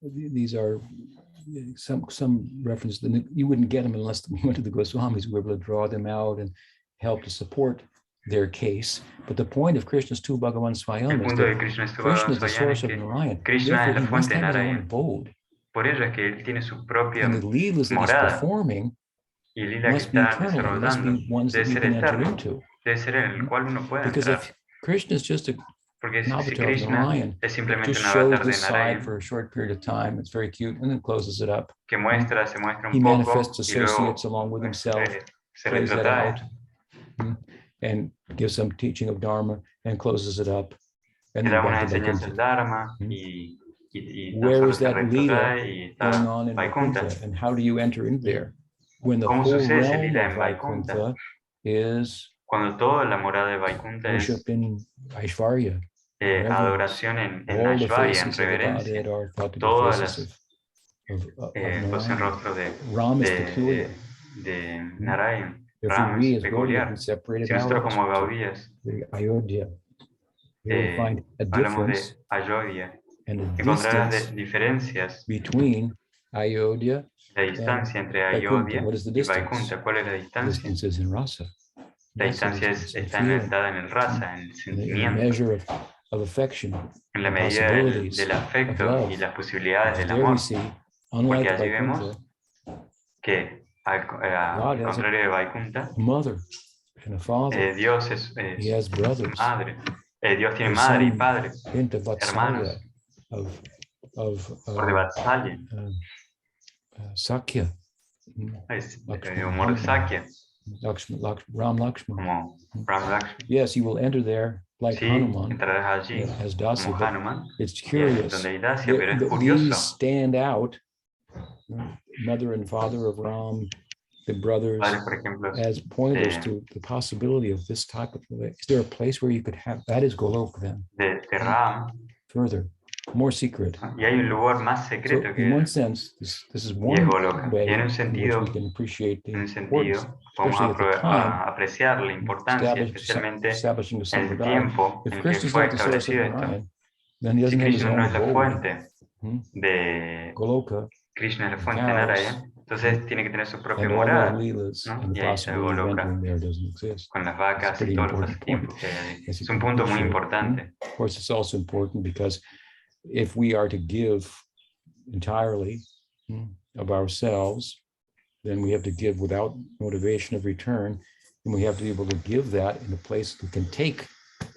These are some reference. You wouldn't get them unless we went to the Goswamis, who were able to draw them out and help to support their case. But the point of Krishna's two Bhagavan Swayam is that Krishna is the source of Narayan. Krishna es la fuente de Narayan. Por ello es que él tiene su propia and the leelas that he's performing y el lila que must be está eternal, must desarrollando be ones debe that you ser can enter eterno, into. debe ser en el cual uno puede Because entrar. if Krishna is just Porque an si avatar of Krishna Narayan, es simplemente just un shows avatar de this side Narayan for a short period of time, it's very cute, and then closes it up. que muestra, se muestra He un poco manifests y luego associates along with himself, se plays that retrotrae. out, and gives some teaching of Dharma and closes it up. And Que then da una back to enseñanza Vaikuntha. del Dharma y tan Where solo is se that lila retrotrae y going está on in Vaikuntha. Vaikuntha, and how do you enter in there? When the ¿Cómo whole sucede ese realm lila of en Vaikuntha? Vaikuntha is Cuando toda la morada de Vaikuntha es worship in Aishvarya. adoración en All the Aishvarya, en faces of the reverencia. Godhead are thought to be Todas faces of los en Narayan. rostro Ram is peculiar. de Narayan. Therefore, Ram we es as Gaudiya peculiar. can separate Si it out. nosotros como Gaudías The Ayodhya. You will find a hablamos difference de Ayodhya, and a encontrarás distance diferencias between Ayodhya la distancia and entre Vaikuntha. Ayodhya What is the y distance? Vaikuntha. ¿Cuál es la The distancia? distance is in rasa. La Rasa distancia is in está feeling. dada en el rasa, en el In the sentimiento, measure of affection, en la and medida possibilities del of afecto love. y las posibilidades del There we amor. see, Porque unlike allí vemos Vaikuntha, que al God has contrario de Vaikuntha, a mother and a father. Dios es He has brothers. madre. Dios tiene There's madre y some padre, hint of hermanos, of por de Vatsalya, Sakya. es Lakshmana, humor de Sakya, Ram Lakshmana. como Brahma-stuti. Yes, you will enter there like Sí, Hanuman, entrarás allí as Dasya, como but Hanuman, it's y es curious. donde hay Dasya, pero es These curioso. stand out, mother and father of Ram, the brothers padres, por ejemplo, as pointers to the possibility of this type of, is there a place where you could have, that is Goloka then, de Ram, further, more secret. ¿no? Y hay un lugar más So secreto in one que sense, this is y one es Goloka. way Y en un in which sentido, we can appreciate the en un importance, sentido, vamos especially at the time, a apreciar la importancia, especialmente establishing the en el Sampradaya. tiempo If en que Krishna is fue not the source of establecido esto. Narayan, then he Si doesn't have his Krishna no own es la abode. fuente de Goloka, Krishna es la the fuente de cows, Narayana, entonces tiene que tener su propia and all those morada, leelas ¿no? and the Y ahí está possibility of Goloka, entering there doesn't exist. con las It's a vacas y pretty todos los important point. pasatiempos que hay ahí. as you Es un can punto muy appreciate. importante. Of course, it's also important because if we are to give entirely of ourselves, then we have to give without motivation of return, and we have to be able to give that in a place we can take.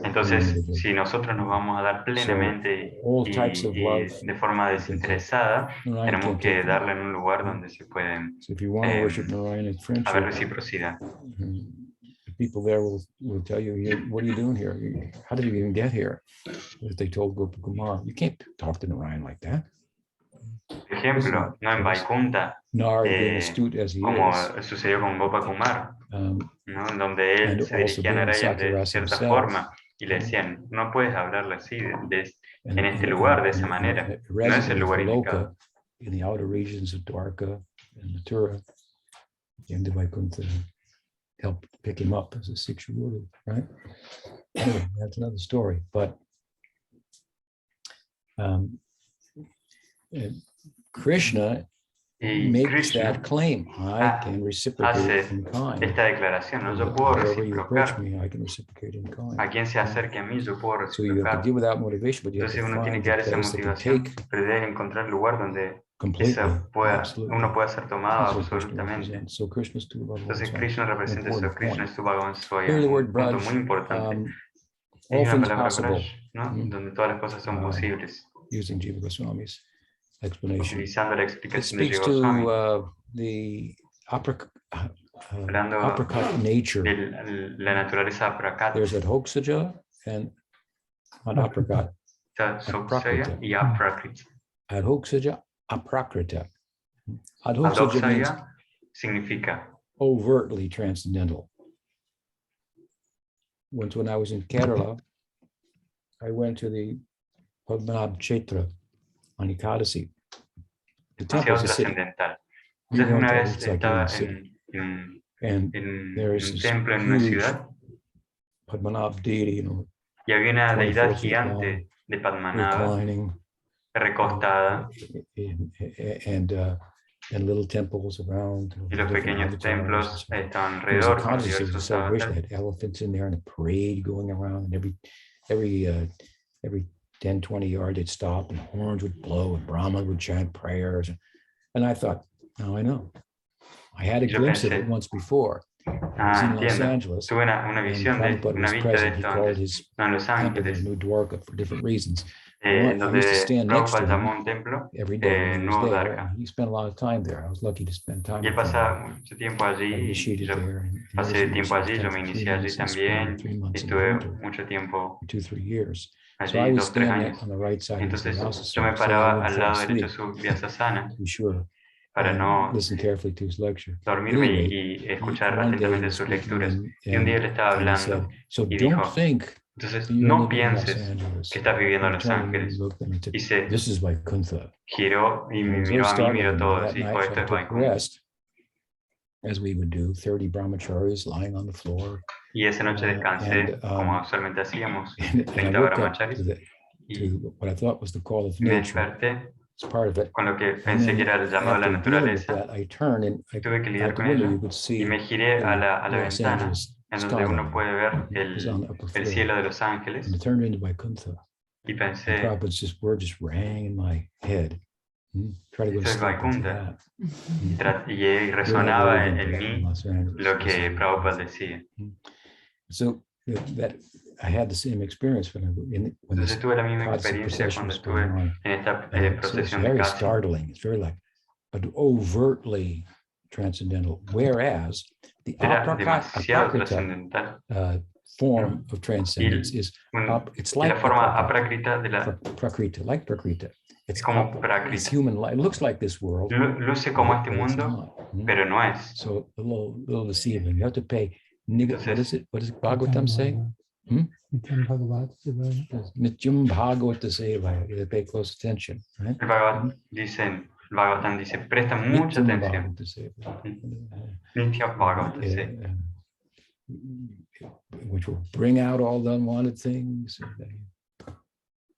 Entonces, si nosotros nos vamos a dar plenamente all types of love y de forma desinteresada, Narayan tenemos can't que take darle en un lugar donde se pueden So if you want to worship Narayan in haber friendship, reciprocidad. the people there will tell you, what are you doing here? How did you even get here? As they told Gopakumar, you can't talk to Narayan like that. Por ejemplo, no en Vaikunta, Narad, being astute as he como is, sucedió con Gopakumar, ¿no? Donde él and se also dirigía a being Narayan de Sakyarasa cierta himself, forma y le decían, no puedes hablarle así en este and lugar de esa manera, no es resident el of lugar Goloka indicado. in the outer regions of Dwarka and Mathura, came to Vaikuntha and helped pick him up as a Sikshaguru, right? Anyway, that's another story. But Krishna Y makes Krishna that claim. I can reciprocate hace in kind. esta declaración, ¿no? Yo puedo Wherever you approach reciprocar. me, I can reciprocate in kind. A quien se acerque a mí, yo puedo So you have to reciprocar. give without motivation, but you have Entonces to uno tiene find que the dar esa place that can motivación, take pero debe encontrar el lugar donde completely, uno pueda ser tomado That's what Krishna absolutamente. represents. So Krishna's two levels. Entonces Krishna representa eso, Krishna es tu Bhagavan Swayam, Here the word un punto Braj, muy importante. all Es una things palabra possible, Braj, ¿no? Donde todas las cosas son posibles. using Jiva Goswami's explanation. Utilizando la It explicación de speaks Jiva Goswami, to the hablando apricot nature. de la naturaleza aprakat. There's that Hoxaja and an apricot. Soksaya y aprakrit. Adhokshaja aprakrita. Adhokshaja means Adhoksaya significa overtly transcendental. Once when I was in Kerala, I went to the Padmanabh Kshetra on Ekadasi. The temple is a city. Entonces una vez It's like estaba in a city. And en there is un this templo en una huge ciudad Padmanabh deity, y había una 24 deidad feet long, gigante de Padmanabha reclining, recostada and little temples around. y los pequeños templos estaban There was a alrededor con contest, there was a diversos celebration. They avatares. had elephants in there and a parade going around, and every 10, 20 yards they'd stop and horns would blow and Brahma would chant prayers. And I thought, now I know. I had a Yo glimpse of pensé, it once before. I was in Los entiendo. Angeles. Tuve una And visión de Prabhupada una was vista de present. He esto called antes, his no en Los temple there Ángeles, New Dwarka for different reasons. I used to donde stand next to Prabhupada llamó him un templo every day when he was Nuevo there. Dwarka. He spent a lot of time there. I was lucky to spend time Y él with him. pasaba mucho tiempo I allí, initiated yo there, and pasé every tiempo year, allí, yo me for 3 inicié allí months in spring, también 3 y months in the estuve winter, mucho tiempo 2, 3 years. So I allí, would 2, 3 stand años. on the right side of his Entonces yo me so I paraba wouldn't al fall lado derecho de asleep, su Vyasasana to be sure, para and no listen carefully to his lecture. dormirme Anyway, y escuchar one day he atentamente was sus speaking, lecturas. Y un día él estaba and he said, hablando so y don't dijo, think entonces that you're no living in Los pienses Angeles. que estás viviendo en And he Los turned and he Ángeles. looked and he said, Y se this is Vaikuntha. giró y And me it was miró very a mí, miró startling. todo, That dijo, night esto I es took Vaikuntha. rest, as we would do, 30 brahmacharis lying on the floor. Y esa noche descansé, como usualmente hacíamos, And I 30 woke up brahmacharis, to what I thought was the call of me nature. desperté It's part of it. con lo que And pensé que then era el llamado de la after dealing with naturaleza. that, I turned and Tuve que lidiar out the con window ello you could y see me giré a la Los ventana Angeles en donde uno puede ver It was on the upper el floor. cielo de Los Ángeles And it turned into Vaikuntha. y And pensé, Prabhupada's word just rang in my head. Try to go to esto es sleep into Vaikuntha. that. Y resonaba en mí lo que Prabhupada decía. So that I had the same experience when this Entonces tuve la misma Clase experiencia procession cuando was going estuve on. en esta So it's procesión de very Clase. startling. It's very like overtly transcendental. Whereas the Era demasiado aprakrita trascendental. form of transcendence is Y it's la like forma aprakrita de la prakrita, like prakrita. Es como it's prákrita. human life. It looks like this world, Luce como este but it's mundo, not. pero no es. So a little deceiving. You have to pay. What Entonces, is it? What does Bhagavatam say? Nityam Bhagavata Sevaya. You have to pay close attention, right? el Bhagavatam dice, presta mucha Nityam atención. Bhagavata Sevaya. Nitya Bhagavata Sevaya. Which will bring out all the unwanted things. And then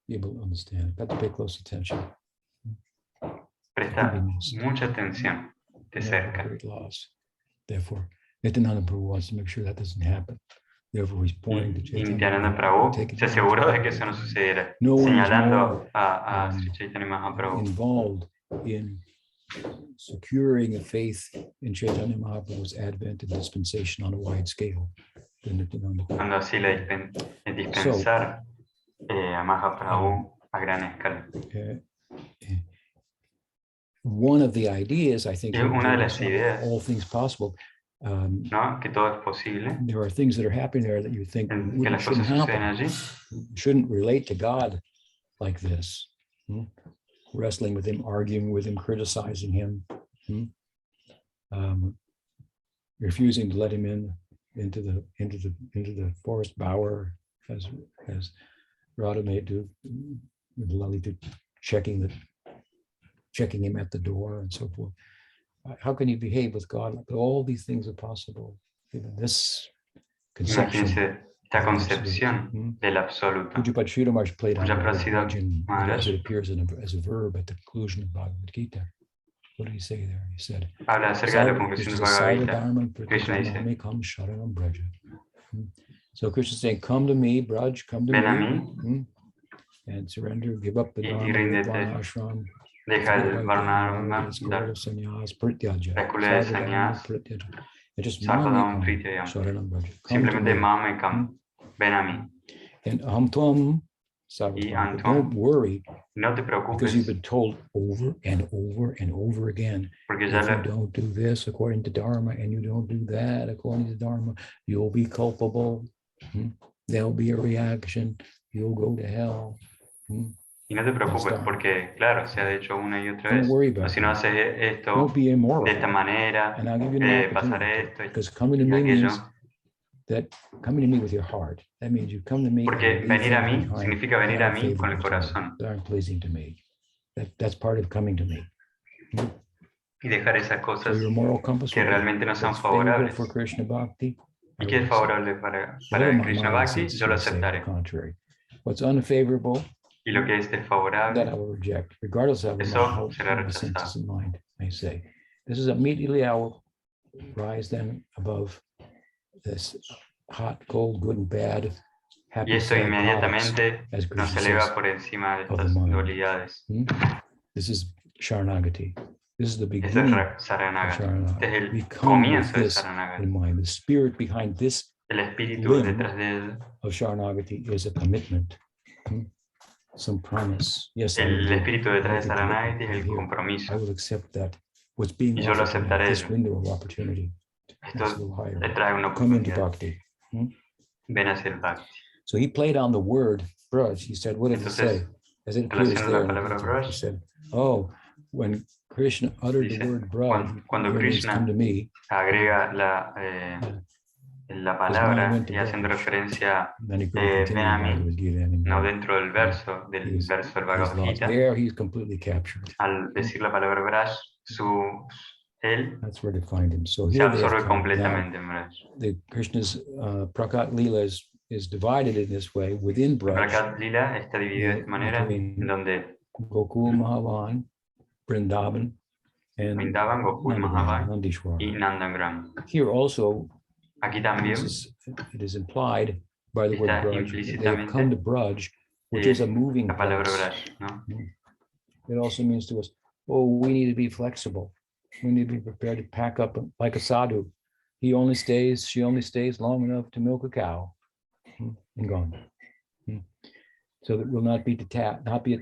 you will understand. You have to pay close attention. Presta mucha atención de cerca. Great loss. Therefore, Nityananda Prabhu wants to make sure that doesn't happen. Therefore, he's pointing to Chaitanya. Nityananda Prabhu se aseguró de que eso no sucediera, señalando a Sri Chaitanya Mahaprabhu. Involved in securing a faith in Chaitanya Mahaprabhu's advent and dispensation on a wide scale. Cuando así le dispensar a Mahaprabhu a gran escala. One of the ideas, I think, una de las ideas, all things possible. ¿no? Que todo es posible. There are things that are happening there that you think que las cosas suceden allí. Shouldn't relate to God like this. Wrestling with him, arguing with him, criticizing him, refusing to let him into the forest bower, as Radha may do, with Lalita checking him at the door and so forth. How can you behave with God? All these things are possible. Even this conception. Esta concepción del absoluto. Pujapad Sridhar Maharaj played on Prajapad as it appears as a verb at the conclusion of Bhagavad Gita. What did he say there? He said, habla acerca de la conclusión de Bhagavad Gita. Krishna dice, so Krishna is saying, come to me, Braj, come to me. And surrender, give up the Dharma, Varnashram. Deja el Varnashram, la escuela de sannyas, Sarvadam Pritayam. Simplemente Mamekam, ven a mí. And Amtvam, don't worry, no te preocupes, because you've been told over and over and over again, if you don't do this according to Dharma and you don't do that according to Dharma, you'll be culpable. There'll be a reaction. You'll go to hell. Y no te preocupes porque, claro, se ha dicho una y otra vez. Si no haces esto de esta manera, pasará esto y aquello. Coming to me with your heart. That means you come to me. Porque venir a mí significa venir a mí con el corazón. That aren't pleasing to me. That's part of coming to me. Y dejar esas cosas que realmente no son favorables. Y que es favorable para Krishna Bhakti, yo lo aceptaré. What's unfavorable, y lo que es desfavorable, that I will reject, regardless of eso será rechazado. This is immediately I will rise then above this hot, cold, good and bad. Y eso inmediatamente nos eleva por encima de estas dualidades. This is Sharanagati. This is the beginning of Sharanagati. Este es el comienzo de Sharanagati. The spirit behind this el espíritu detrás de él of Sharanagati is a commitment, some promise. Yes, el espíritu detrás de Sharanagati es el compromiso. I will accept that. What's being y yo lo aceptaré. This window of opportunity. Esto le trae una come into Bhakti. Ven hacia el Bhakti. So he played on the word Braj. He said, what did he say? As it appears there, he said, oh, when Krishna uttered the word Braj, cuando Krishna come to me, agrega la palabra y haciendo referencia ven a mí, no dentro del verso del Bhagavad Gita, there he's completely captured. Al decir la palabra Braj, él se absorbe completamente en Braj. The Krishna's Prakat-lila is divided in this way within Braj. Prakat-lila está dividido de esta manera en donde Gokul, Mahavan, Vrindavan, and Gokul, Mahavan y Nandagram. Here also, aquí también it is implied by the word Braj. They have come to Braj, which is a moving la palabra place. Braj, ¿no? It also means to us, oh, we need to be flexible. We need to be prepared to pack up like a sadhu. She only stays long enough to milk a cow and gone. So that we'll not be attached, not be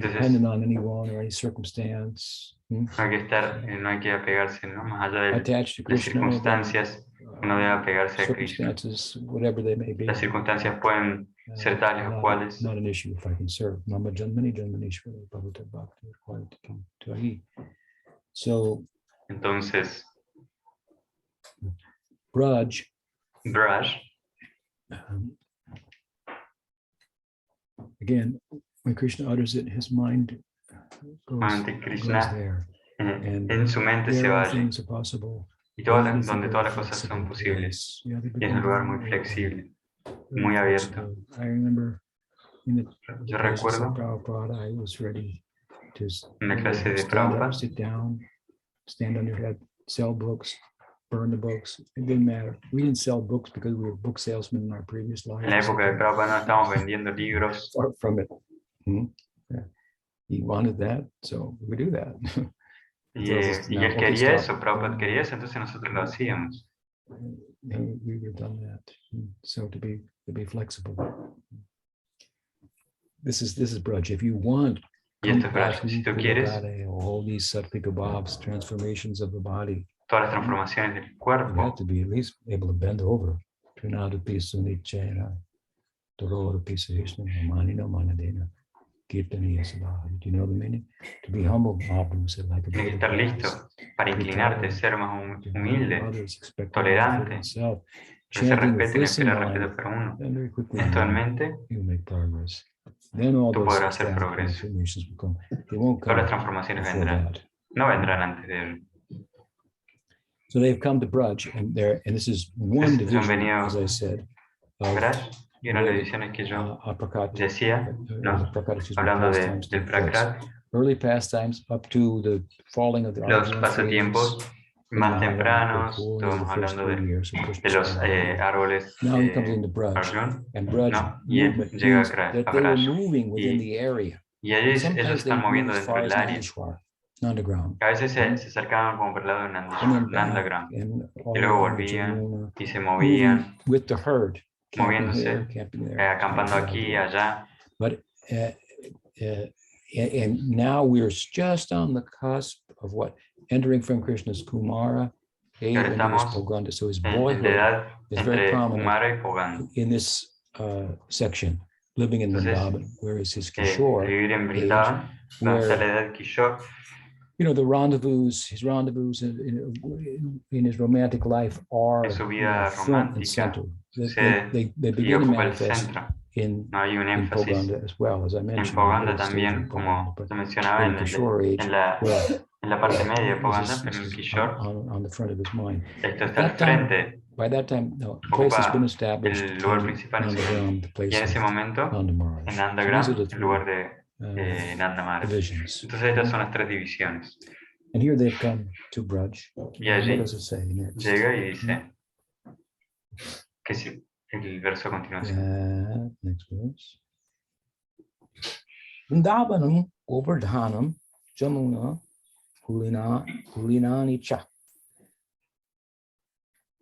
dependent on anyone or any circumstance. No hay que estar, no hay que apegarse, ¿no? Más allá de Attached to las Krishna, circunstancias, uno debe apegarse a Krishna. Whatever they may be. Las circunstancias pueden ser tales o cuales. Not an issue if I can serve. Mama Janmani Janmanishwara Bhavata Bhakti required to come to Ahi. So Entonces, Braj, again, when Krishna utters it, his mind goes there. And en su mente se there va all allí. things are possible. Donde todas las cosas son posibles. Y es un lugar muy flexible, muy abierto. I remember in the Yo classes of recuerdo Prabhupada, I was ready to en la clase de stand up, Prabhupada, sit down, stand on your head, sell books, burn the books. It didn't matter. We didn't sell books because we were book salesmen in our previous life. en la época de Prabhupada no estábamos vendiendo libros. Far from it. Yeah. He wanted that, so we do that. Y él quería eso, Prabhupada quería eso, entonces nosotros lo hacíamos. We would have done that. So to be flexible. This is Braj. If you want, Y esto es Braj. Si tú quieres, all these Satvika Bhavs, transformations of the body, todas las transformaciones del you cuerpo, have to be at least able to bend over. Trinada Pisa Nichena, Dorora Pisa Hishna, Manina Manadena, Kirtaniya Sabha. Do you know the meaning? To be humble, Mahaprabhu said, like a tienes que estar listo para inclinarte, ser más humilde, tolerante, que se respeten y esperar respeto por uno. Esto en mente, tú podrás hacer progreso. Todas las transformaciones vendrán. No vendrán antes de él. So they've come to Braj, and this is one division, as I said, Braj, y una de las divisiones que yo decía, ¿no? Hablando del Prakrat, early pastimes up to the falling of the los pasatiempos más tempranos, estamos hablando de los árboles Arjun, ¿no? Y él llega a Braj, y ellos están moviendo dentro del área. A veces se acercaban como por el lado de Nandagram, y luego volvían y se movían, moviéndose, acampando aquí y allá. And now we're just on the cusp of entering from Krishna's Kumara, into his Poganda. So his boyhood is very prominent in this section, living in Vrindavan, whereas his Kishore age, where, you know, his rendezvous in his romantic life are front and center. They begin to manifest in Poganda as well, as I mentioned. En Poganda también, como se mencionaba en la parte media de Poganda, pero en el Kishore, esto está al frente, ocupa el lugar principal y en ese momento en Nandagram, el lugar de Nanda Maharaj. Entonces estas son las tres divisiones. And here they've come to Braj. Y allí llega y dice que si el verso a continuación. Next verse. Vrindavanam Govardhanam Jamuna Pulinani Cha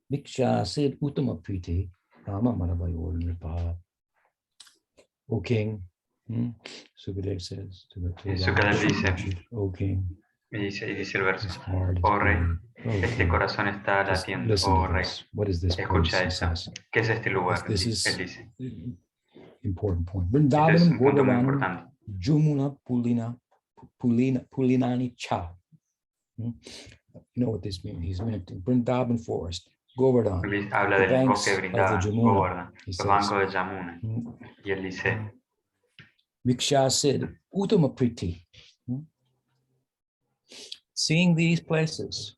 Diksha Sid Uttama Priti Rama Manavayor Nirpa. O King, Sukadev says to the Sukadev dice, O King. Y dice el verso, oh rey, este corazón está latiendo, oh rey. Escucha eso. ¿Qué es este lugar? Él dice. Important point. Este es un punto muy importante. Jumuna Pulinani Cha. You know what this means? He's mentioning Vrindavan forest, Govardhan. Habla del bosque de Vrindavan, Govardhan, los bancos de Yamuna. Y él dice, Viksha Sid Uttama Priti. Seeing these places,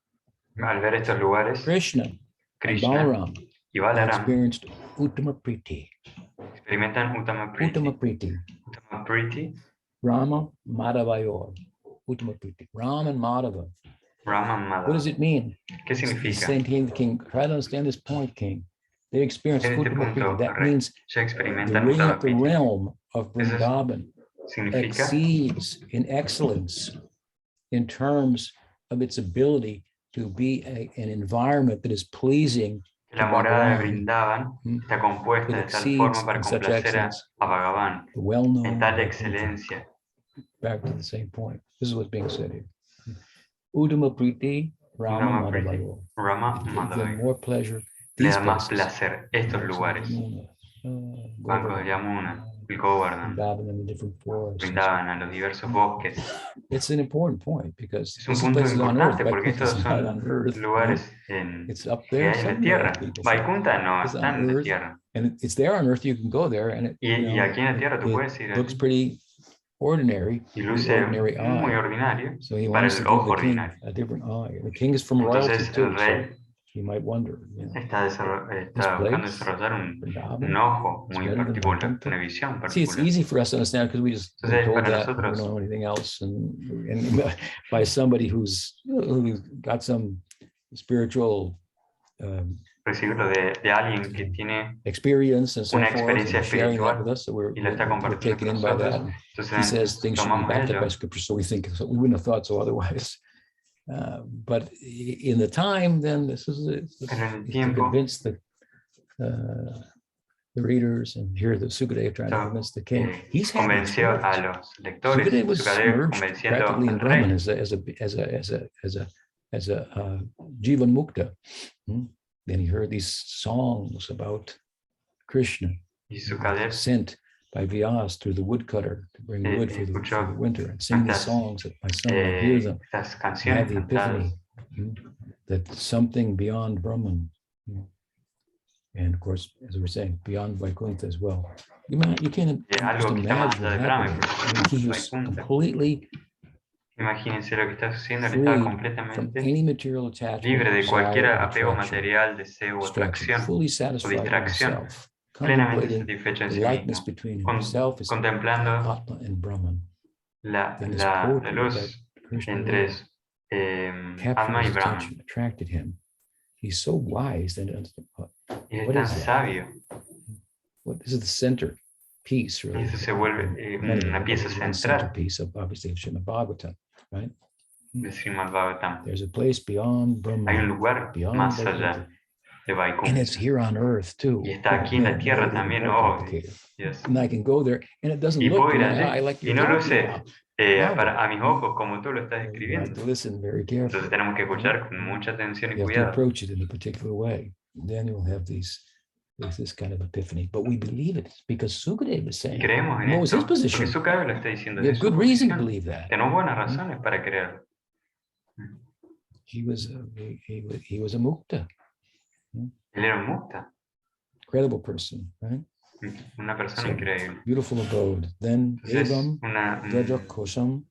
al ver estos lugares, Krishna and Balaram y Balaram experienced Uttama Priti. Experimentan Uttama Priti. Uttama Priti. Rama Madhavayor. Uttama Priti. Ram and Madhava. What does it mean? ¿Qué significa? Saying to the king, try to understand this point, king. They experienced Uttama Priti. That means the realm of Vrindavan exceeds in excellence in terms of its ability to be an environment that is pleasing. La morada de Vrindavan está compuesta de tal forma para complacer a Bhagavan, en tal excelencia. Back to the same point. This is what's being said here. Uttama Priti, Rama Madhavayo. Rama Madhavayo. More pleasure. Le da más placer estos lugares. Banco de Yamuna, el Govardhan, brindaban a los diversos bosques. It's an important point because Es un this is punto places on earth. importante porque Vaikuntha is estos not son on earth. lugares It's up que there hay en la somewhere. tierra. People say. Vaikuntha no It's está on en la earth, tierra. and it's there on earth. You can go there, and it, Y aquí en la tierra tú puedes ir looks allí. pretty ordinary. Y The luce ordinary muy eye. ordinario So he para wants to el give ojo the king ordinario. a different eye. The king is from royalty Entonces too. el rey You might wonder, está buscando desarrollar un ojo muy particular, una visión See, it's particular. easy for us to understand because we just been Entonces, told para that we nosotros, don't know anything else, and by somebody who's got some spiritual recibirlo de alguien que tiene experience and so una forth, experiencia and sharing that with espiritual us, so we're y la está compartiendo taken con in by nosotros. that. And he Entonces, says things should be tomamos backed up by ello. scripture, so we think so we wouldn't have thought so otherwise. But in the time, then this is Pero en el to tiempo, convince the readers, and here the Sukadeva trying to convince the king. He's having convenció a experience. los lectores, Sukadeva was Sukadeva merged convenciendo practically in al Brahman rey. as a Jivan Mukta. Then he heard these songs about Krishna, Y Sukadeva sent by Vyas through the woodcutter to bring wood for the winter, and sing these songs that my son might hear them, estas and canciones have the epiphany cantadas. that something beyond Brahman, and of course, as we were saying, beyond Vaikuntha as well. You can't just Algo que está más imagine allá de what Brahma, happened. I mean, he was Vaikuntha. completely Imagínense lo que está sucediendo, él free estaba from completamente any material attachment, libre de cualquier desire, apego attraction, material, deseo o distraction, atracción fully o satisfied in distracción, himself, plenamente contemplating satisfecho en the sí likeness mismo, between himself as contemplando Atma and Brahman. la Then his poetry luz about Krishna entre captured Atma y his Brahman. attention, attracted him. He's so wise that Y es what tan is that? sabio. This is the center piece, Y really. eso se vuelve una pieza One central centerpiece of obviously of Srimad Bhagavatam, right? de Srimad Bhagavatam. There's a place beyond Hay un Brahman, lugar beyond más Vaikuntha, allá de and it's Vaikuntha. here on earth too. Y está aquí en la Man, tierra that made it también, more oh, complicated. yes. And I can go there, and it doesn't Y look puedo to ir my eye allí like y you're no talking luce about. a mis ojos como tú lo estás You have describiendo. to listen very Entonces carefully. tenemos que escuchar con mucha atención y You have to cuidado. approach it in a particular way. Then you'll have this kind of epiphany. But we believe it because Sukadeva was Y saying, creemos en what was his esto, porque position? Sukadeva lo está diciendo We de have su good reason to posición. believe that. Tenemos buenas razones para creerlo. He was a mukta, Él era un mukta, incredible person, right? una persona So, increíble. beautiful abode. Then Entonces, evam una Vrajakosam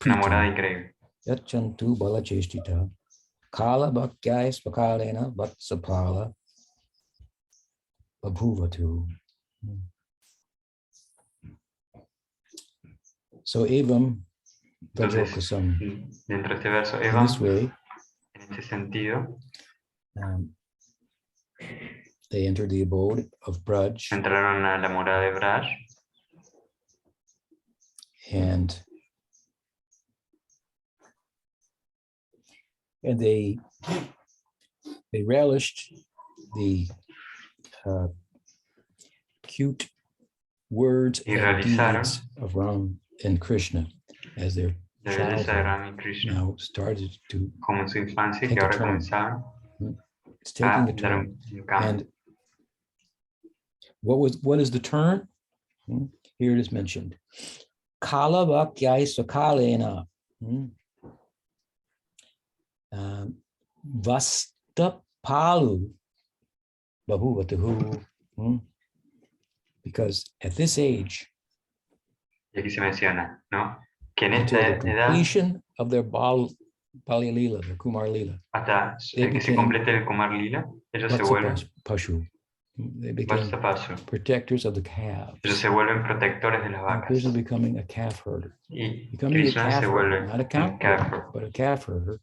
morada Pritam increíble. Yachantu Balacheshtita Kala Bhakyai Spakalena Vatsapala Babhuvatu. So evam Entonces, Vrajakosam. dentro de este verso, In Evam, this way, en este sentido, they entered the abode of Braj, entraron a la morada de Braj and they relished the cute words y and realizaron deeds of Ram and Krishna as their la belleza de childhood Ram y Krishna, now started to como en su infancia, take que a ahora turn. comenzaban It's a taking a dar turn. un cambio. And what is the turn? Here it is mentioned. Kala Vakyai Sakalena. Vastapalu Babhuvatahu. Because at this age, Y aquí se menciona, ¿no? Que en until esta the edad, completion of their Bali-lila, their Kumar-lila, hasta they que se became complete el Kumar Lila, ellos se vuelven Pashu. They became Vatsapasu. protectors of the Ellos calves. se vuelven protectores de las And vacas. Krishna becoming a calf herder. Y Becoming a Krishna calf se herder, vuelve not a cow un calf herder, but a calf herder.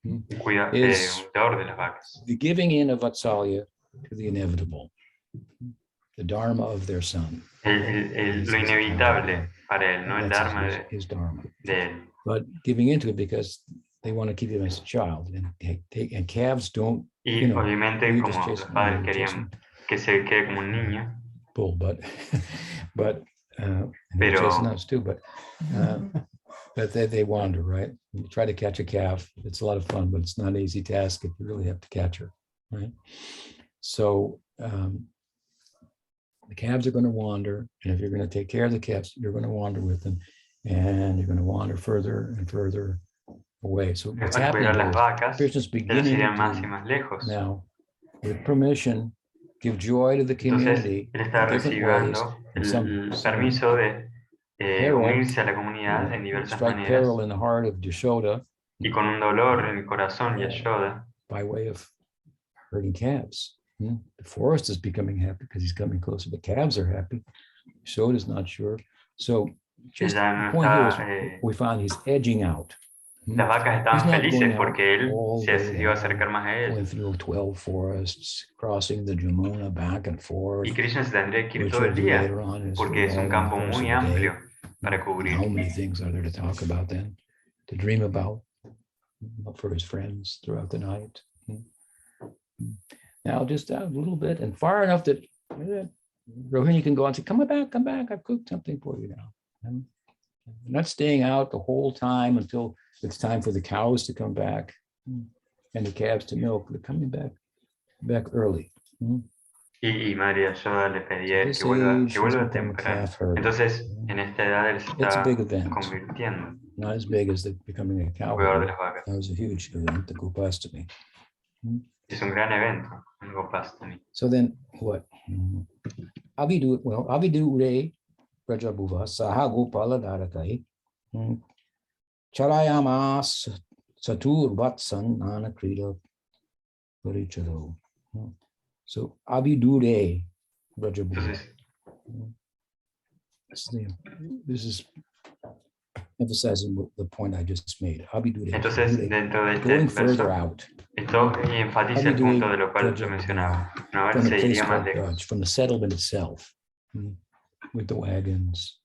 un is cuidador de las vacas. the giving in of Vatsalya to the inevitable, the dharma of their son. Lo inevitable para él, no el That's dharma his dharma. de él. But giving into it because they want to keep him as a child, and calves don't. Y obviamente, you're como just los chasing- padres you're querían chasing que se quede como un niño, bull, but and they're Pero- chasing us too, but they wander, right? You try to catch a calf. It's a lot of fun, but it's not an easy task if you really have to catch her, right? So The calves are going to wander, and if you're going to take care of the calves, you're going to wander with them, and you're going to wander further and further away. So what's Al happening cuidar las here is vacas, Krishna's ellos beginning irían más y to más lejos. now, with permission, give joy to the Entonces, community él está in different ways. recibiendo And el permiso de peril, unirse a la comunidad en diversas strike maneras peril in the heart of Yashoda y con un dolor en el corazón, Yashoda, by way of herding calves. The forest is becoming happy because he's coming closer. The calves are happy. Yashoda's not sure. So just ella the no point here está, is we found he's edging out. las vacas He's estaban not felices going out porque él all se day decidió a acercar long, más a going ellos. through 12 forests, crossing the Jamuna back and forth, Y Krishna se tendría que ir which todo we'll el do día later on as porque we es un all in the campo course muy of the day. amplio para cubrir. How many things are there to talk about then, to dream about for his friends throughout the night? Now just a little bit and far enough that Rohini can go and say, come back, I've cooked something for you now. I'm not staying out the whole time until it's time for the cows to come back and the calves to milk. They're coming back early. Y María Yashoda le pedía This que age, he's vuelva become a temprano. calf herder. Entonces, en esta edad él se It's a está big event. convirtiendo Not as big as the becoming a cow cuidador de herder. las vacas. That was a huge event, the Gopastami. Es un gran evento, el Gopastami. So then what? Avidu re Prajabuva Saha Gopala Darakai Charayamas Satur Vatsan Nana Krida Parichado. So Avidu re Prajabuva. This is emphasizing the point I just made. Entonces, dentro de este going verso, further out. esto enfatiza el punto de lo cual yo mencionaba. Una vez From se the place iría más called lejos, Braj, from the settlement itself, with the wagons,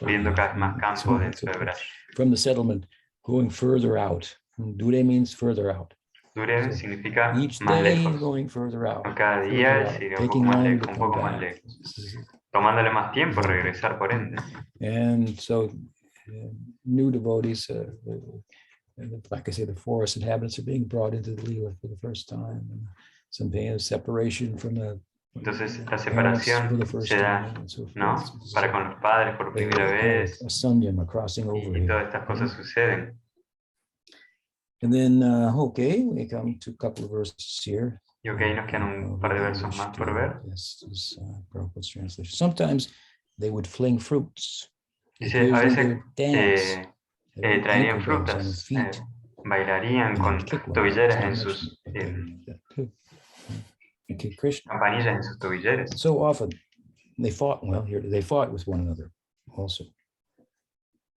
viendo cada vez más campo dentro de Braj. from the settlement, going further out. Dure means further out. Dure significa Each más day lejos. going further out. Cada día se iría un poco más lejos, un poco más lejos. Tomándole más tiempo regresar por ende. And so new devotees, like I say, the forest inhabitants are being brought into the Leela for the first time. And some pain of separation from the Entonces la parents for separación the first se da, time and so forth. ¿no? Para con los padres por primera vez. A sanyama crossing over Y here. todas estas cosas suceden. And then, okay, we come to a couple of verses here. Y ok, nos quedan un par de versos más por ver. This is Prabhupada's translation. Sometimes they would fling fruits. Dice, a veces traerían ankle bells on his frutas, feet. bailarían And con they'd kick one. tobilleras It's en not sus mentioned, but they do that too. Okay, Krishna. campanillas en sus tobilleras. So often they fought, well, here they fought with one another also.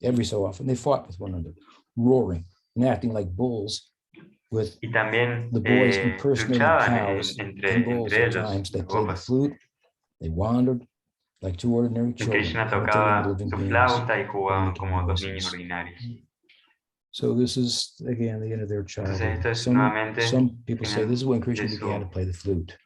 Every so often they fought with one another, roaring and acting like bulls with Y también the boys impersonating luchaban cows entre and bulls at ellos, times. They los played the gopas. flute, they wandered like two ordinary Y children, Krishna imitating tocaba living su beings, flauta y but jugaban making como dos niños noises. ordinarios. So this is again the end of their Entonces childhood. esto es nuevamente Some people say final this is when Krishna de su- began to play the flute.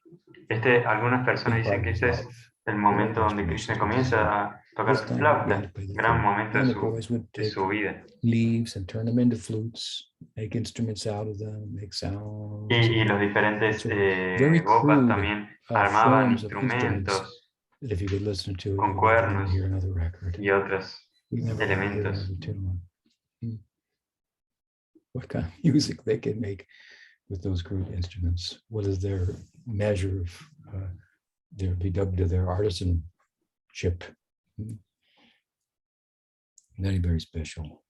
Algunas personas Big part dicen of que his este es life. el momento donde Krishna comienza a tocar su flauta, gran momento And de the boys would de take su vida. leaves and turn them into flutes, make instruments out of them, make sounds. Y los diferentes So, very gopas crude, también armaban forms of instruments instrumentos that if you could listen to it, con you would never cuernos hear another record. y otros You never hear elementos. another tune. What kind of music they can make with those crude instruments? What is their measure of their artisanship? Very special.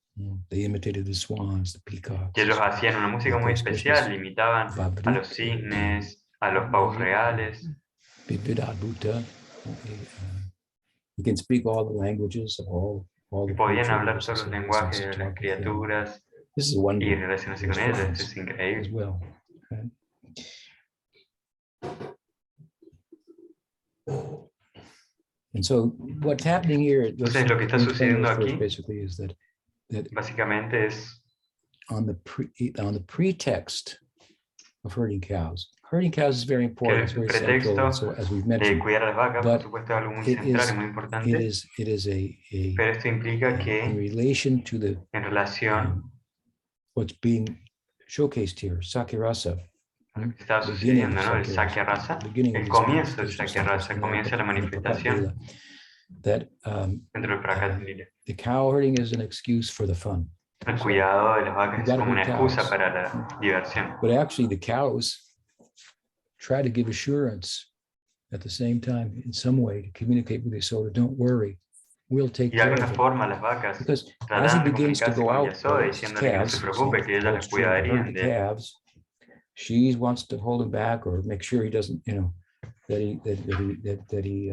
They imitated the swans, the peacocks. Que ellos hacían una música muy especial, imitaban a los cisnes, a los pavos reales. You can speak all the languages of all the Podían hablar creatures, todos los so lenguajes to de talk las with them. criaturas This is one y relacionarse con ellas. Esto es as increíble. well. And so what's happening here, Entonces, lo que está sucediendo aquí basically is that básicamente es on the pretext of herding cows. Herding cows is very important. It's very central. So as we've de mentioned, cuidar a las vacas, por supuesto, es algo muy central y muy importante. it is Pero esto implica que in relation to en relación what's being showcased here, Sakirasa, lo que estaba sucediendo, ¿no? El Sakya Rasa, el comienzo del Sakya Rasa, el comienzo de la manifestación that dentro del Prakat-lila. the cow herding is an excuse for the fun. El cuidado de las vacas You es gotta como una herd excusa cows. para la diversión. But actually, the cows try to give assurance at the same time, in some way, to communicate with the soul. Don't worry, we'll take Y de care alguna of it. forma las vacas Because as he tratan de begins to comunicarse go con out, Yashoda the diciéndole que no se calves, preocupe, que ellas las to herd cuidarían the de él. calves, she wants to hold him back or make sure he doesn't, that he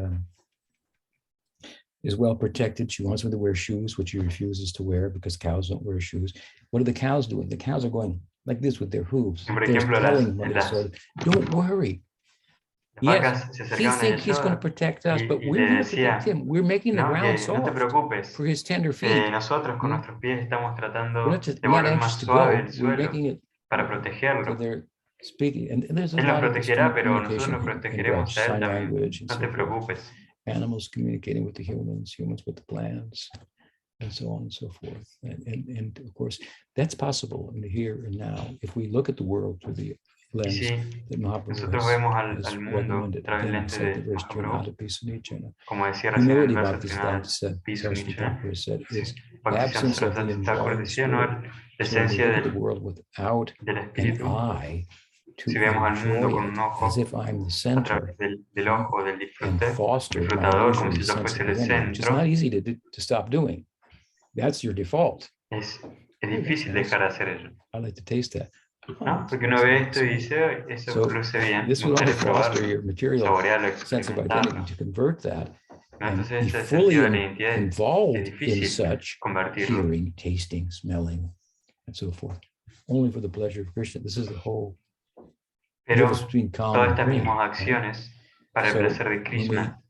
is well protected. She wants him to wear shoes, which he refuses to wear because cows don't wear shoes. What are the cows doing? The cows are going like this with their hooves. Por They're ejemplo, telling Yashoda, don't worry. las Yes, vacas se he acercaban a thinks he's going to Yashoda protect us, but y we're le going to protect decían, him. We're making the no, ground que no te soft preocupes, for his tender que feet. nosotros con nuestros pies estamos We're tratando de not volver anxious más to suave go. el We're suelo making it para so protegerlo. they're speaking, and there's a Él nos lot of protegerá, pero communication nosotros lo in protegeremos a él sign también. language and No so te forth. preocupes. Animals communicating with the humans, humans with the plants, and so on and so forth. And of course, that's possible in the here and now. If we look at the world through the Y lens si that Mahaprabhu nosotros vemos has al mundo recommended, a través del again, lente said de the verse, Mahaprabhu, Trinata, como decía recién en el humility, verso Bhaktisiddhanta final, Pisu Saraswati Thakur has said, sí, is Bhaktisiddhanta absence of the Saraswati Thakur enjoying decía, ¿no? spirit. La So when we esencia look at the world without del an espíritu, eye, to si vemos al mundo enjoy con it un ojo as if I'm the a center través del ojo del and foster my disfrutador, como illusory si yo sense fuese of el divinity, which is centro, not easy to stop doing. That's your default. es Oh, that's difícil nice. dejar de hacer ello, I like to taste that. ¿no? Oh, Porque uno ve esto y dice, eso so luce bien, this me will only gustaría foster probarlo, your material saborearlo, sense of experimentarlo. identity to convert that ¿No? and Entonces be ese fully sentido de la identidad es involved in difícil such convertirlo. hearing, tasting, smelling, and so forth, only for the pleasure of Krishna. This is the whole Pero difference between calm todas and estas greed. mismas Right? acciones para el So placer de when Krishna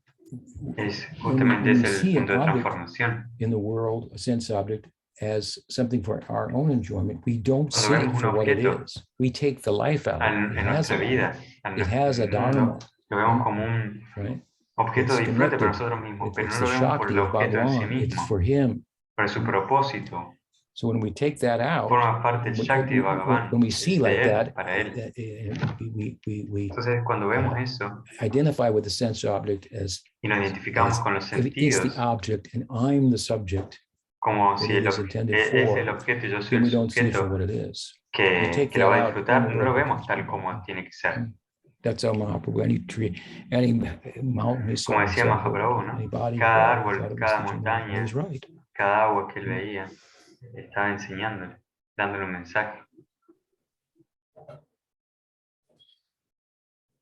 es when justamente we es el see an punto de object transformación. in the world, a sense object, as something for our own enjoyment, we don't Cuando see it vemos un for what it objeto is. We take the life out of it. It en has a nuestra vida, life. en It has a nuestro dharma, mundo, lo vemos como un right? objeto de It's disfrute para connected. nosotros mismos, pero It's no the lo vemos por Shakti el of objeto en sí Bhagavan. It's mismo, for him. por su propósito. So when we take that out, Forma parte del Shakti de Bhagavan, when we es see de like él, that, para él. we Entonces cuando vemos eso identify with the sense object y nos identificamos con los if it's the sentidos, object and I'm the subject como that si it is intended es for, el objeto y yo soy then el we don't see it for sujeto what it is. que Take lo that va a out, disfrutar, then no lo whatever vemos becomes. tal como tiene que ser. That's how Mahaprabhu, any tree, any mountain he saw, Como decía he saw Mahaprabhu, ¿no? any body he Cada thought árbol, it was cada teaching him. He montaña, was right. cada agua que él veía, estaba enseñándole, dándole un mensaje.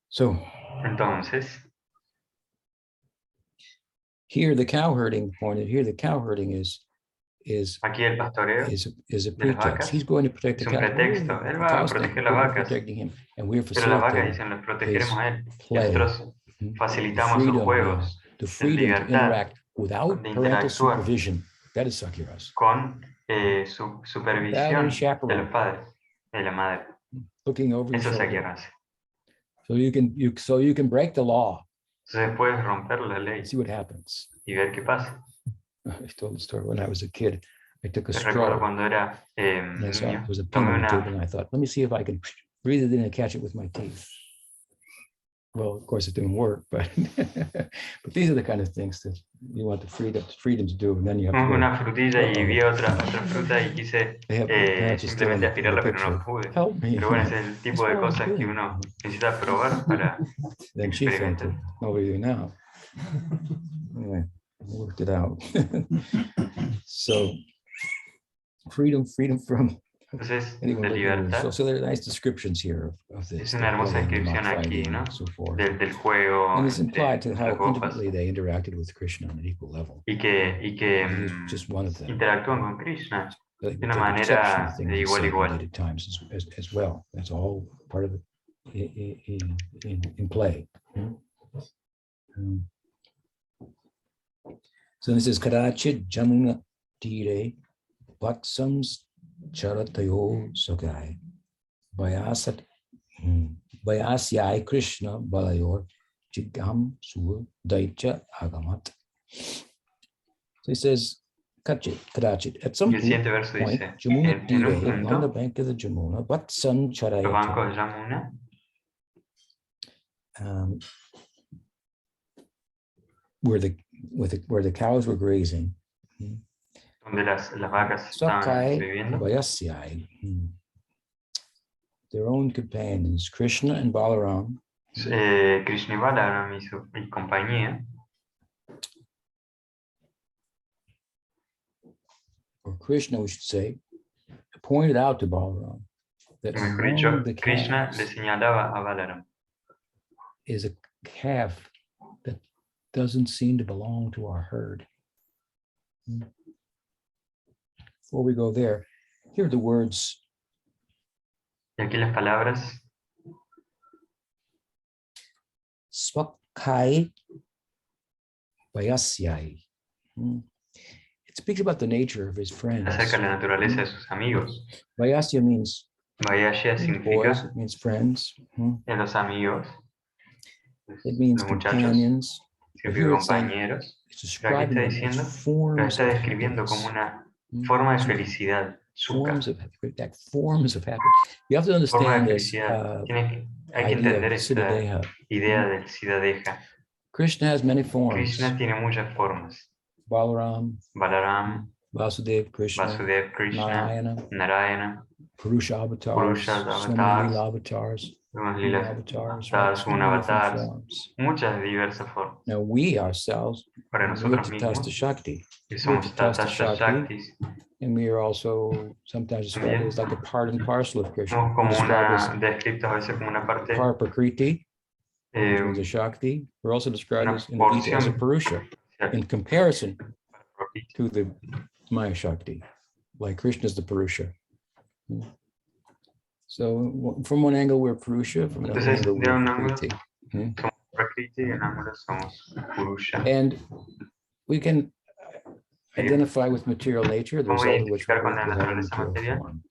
So Entonces, here the cow herding pointed, here the cow herding is aquí el pastoreo a de las pretext. vacas He's going to protect the es un cows. pretexto. Oh, Él the va a cows think proteger las we're vacas, protecting him, and we're pero las vacas facilitating dicen, los his protegeremos a él. Y play, nosotros the facilitamos sus juegos, the en freedom to libertad interact without de parental interactuar supervision. That is Sakiras. con su Without supervisión any de chaperone, los padres, de la madre. looking over your Eso es shoulder. Sakyarasa. So you can break the law Entonces puedes romper la ley and see what happens. y ver qué pasa. I told the story when I was a kid. I took a Recuerdo straw cuando era and I saw there niño, was a pin tomé on the table, una, and I thought, let me see if I can breathe it in and catch it with my teeth. Well, of course, it didn't work, but but these are the kind of things that you want the freedom to do, and then you have to go. una frutilla y vi otra fruta y quise They have parents are still in simplemente the aspirarla, pero picture. no pude. Help me. Pero bueno, ese es el tipo de That's what I'm cosas que doing. uno necesita probar para Then she experimentar. fainted. Nobody do now. Anyway, I worked it out. So freedom from Entonces, anyone la looking over. libertad So there are nice descriptions here of this. es una hermosa descripción aquí, ¿no? And so forth. Del juego And it's entre implied to how copas intimately they interacted with Krishna on an equal level. y que He was just one of them. interactúan con Krishna They de una take exception manera to things de he igual a said igual. indeed at times as well. That's all part of it in play. So this is Kadachit Jamuna Tire Vatsams Charatayo Sokai Vayasyai Krishna Balayor Chigam Sur Daicha Agamat. So he says Kadachit. At some Y el siguiente verso point, dice, Jamuna en un Tire, on the punto, bank of the Jamuna, Vatsam los bancos Charayata. de Yamuna where the cows were grazing. donde las vacas estaban viviendo. Vayasyai, their own companions, Krishna and Balaram, Krishna y Balaram y compañía, or Krishna, we should say, pointed out to Balaram that mejor dicho, among the Krishna le calves señalaba a Balaram is a calf that doesn't seem to belong to our herd. Before we go there, here are the words. y aquí las palabras Swakai Vayasyai. It speaks about the nature of his friends. acerca de la naturaleza de sus amigos. Vayasya means Vayashya boys, significa it means friends. de los amigos, It means los muchachos, companions. But here significa it's saying, compañeros. it's Pero aquí describing está them diciendo, as lo forms está of describiendo como happiness. una forma de felicidad, Forms sukha, of happiness. You have to forma understand de this felicidad. Hay que idea entender of esta Siddhadeha. idea del Siddhadeha. Krishna has many forms. Krishna tiene muchas formas. Balaram, Balaram, Vasudev, Krishna, Vasudev, Krishna, Narayana, Narayana, Purusha avatars, Purusha so many avatars, lila avatars, unas lila lilas avatars, right? avatars, So un many different avatars, forms. muchas diversas formas. Now we ourselves, Para we are nosotros mismos, Tatastha Shakti. que We are somos Tatastha Tatastha Shakti, Shaktis, and we are also sometimes described as like a part and parcel of Krishna. somos We como describe as descritos a veces como una parte, Par Prakriti, which means a eh, Shakti. We're also described una as in the Gita as a porción Purusha in comparison to the Maya Shakti, like Krishna is the Purusha. So from one angle we're Purusha, from another Entonces, angle de we're un ángulo Prakriti. somos Prakriti y de un ángulo somos Purusha. And we can identify with material nature, the Podemos result of which identificar con will la be have a naturaleza material material, form.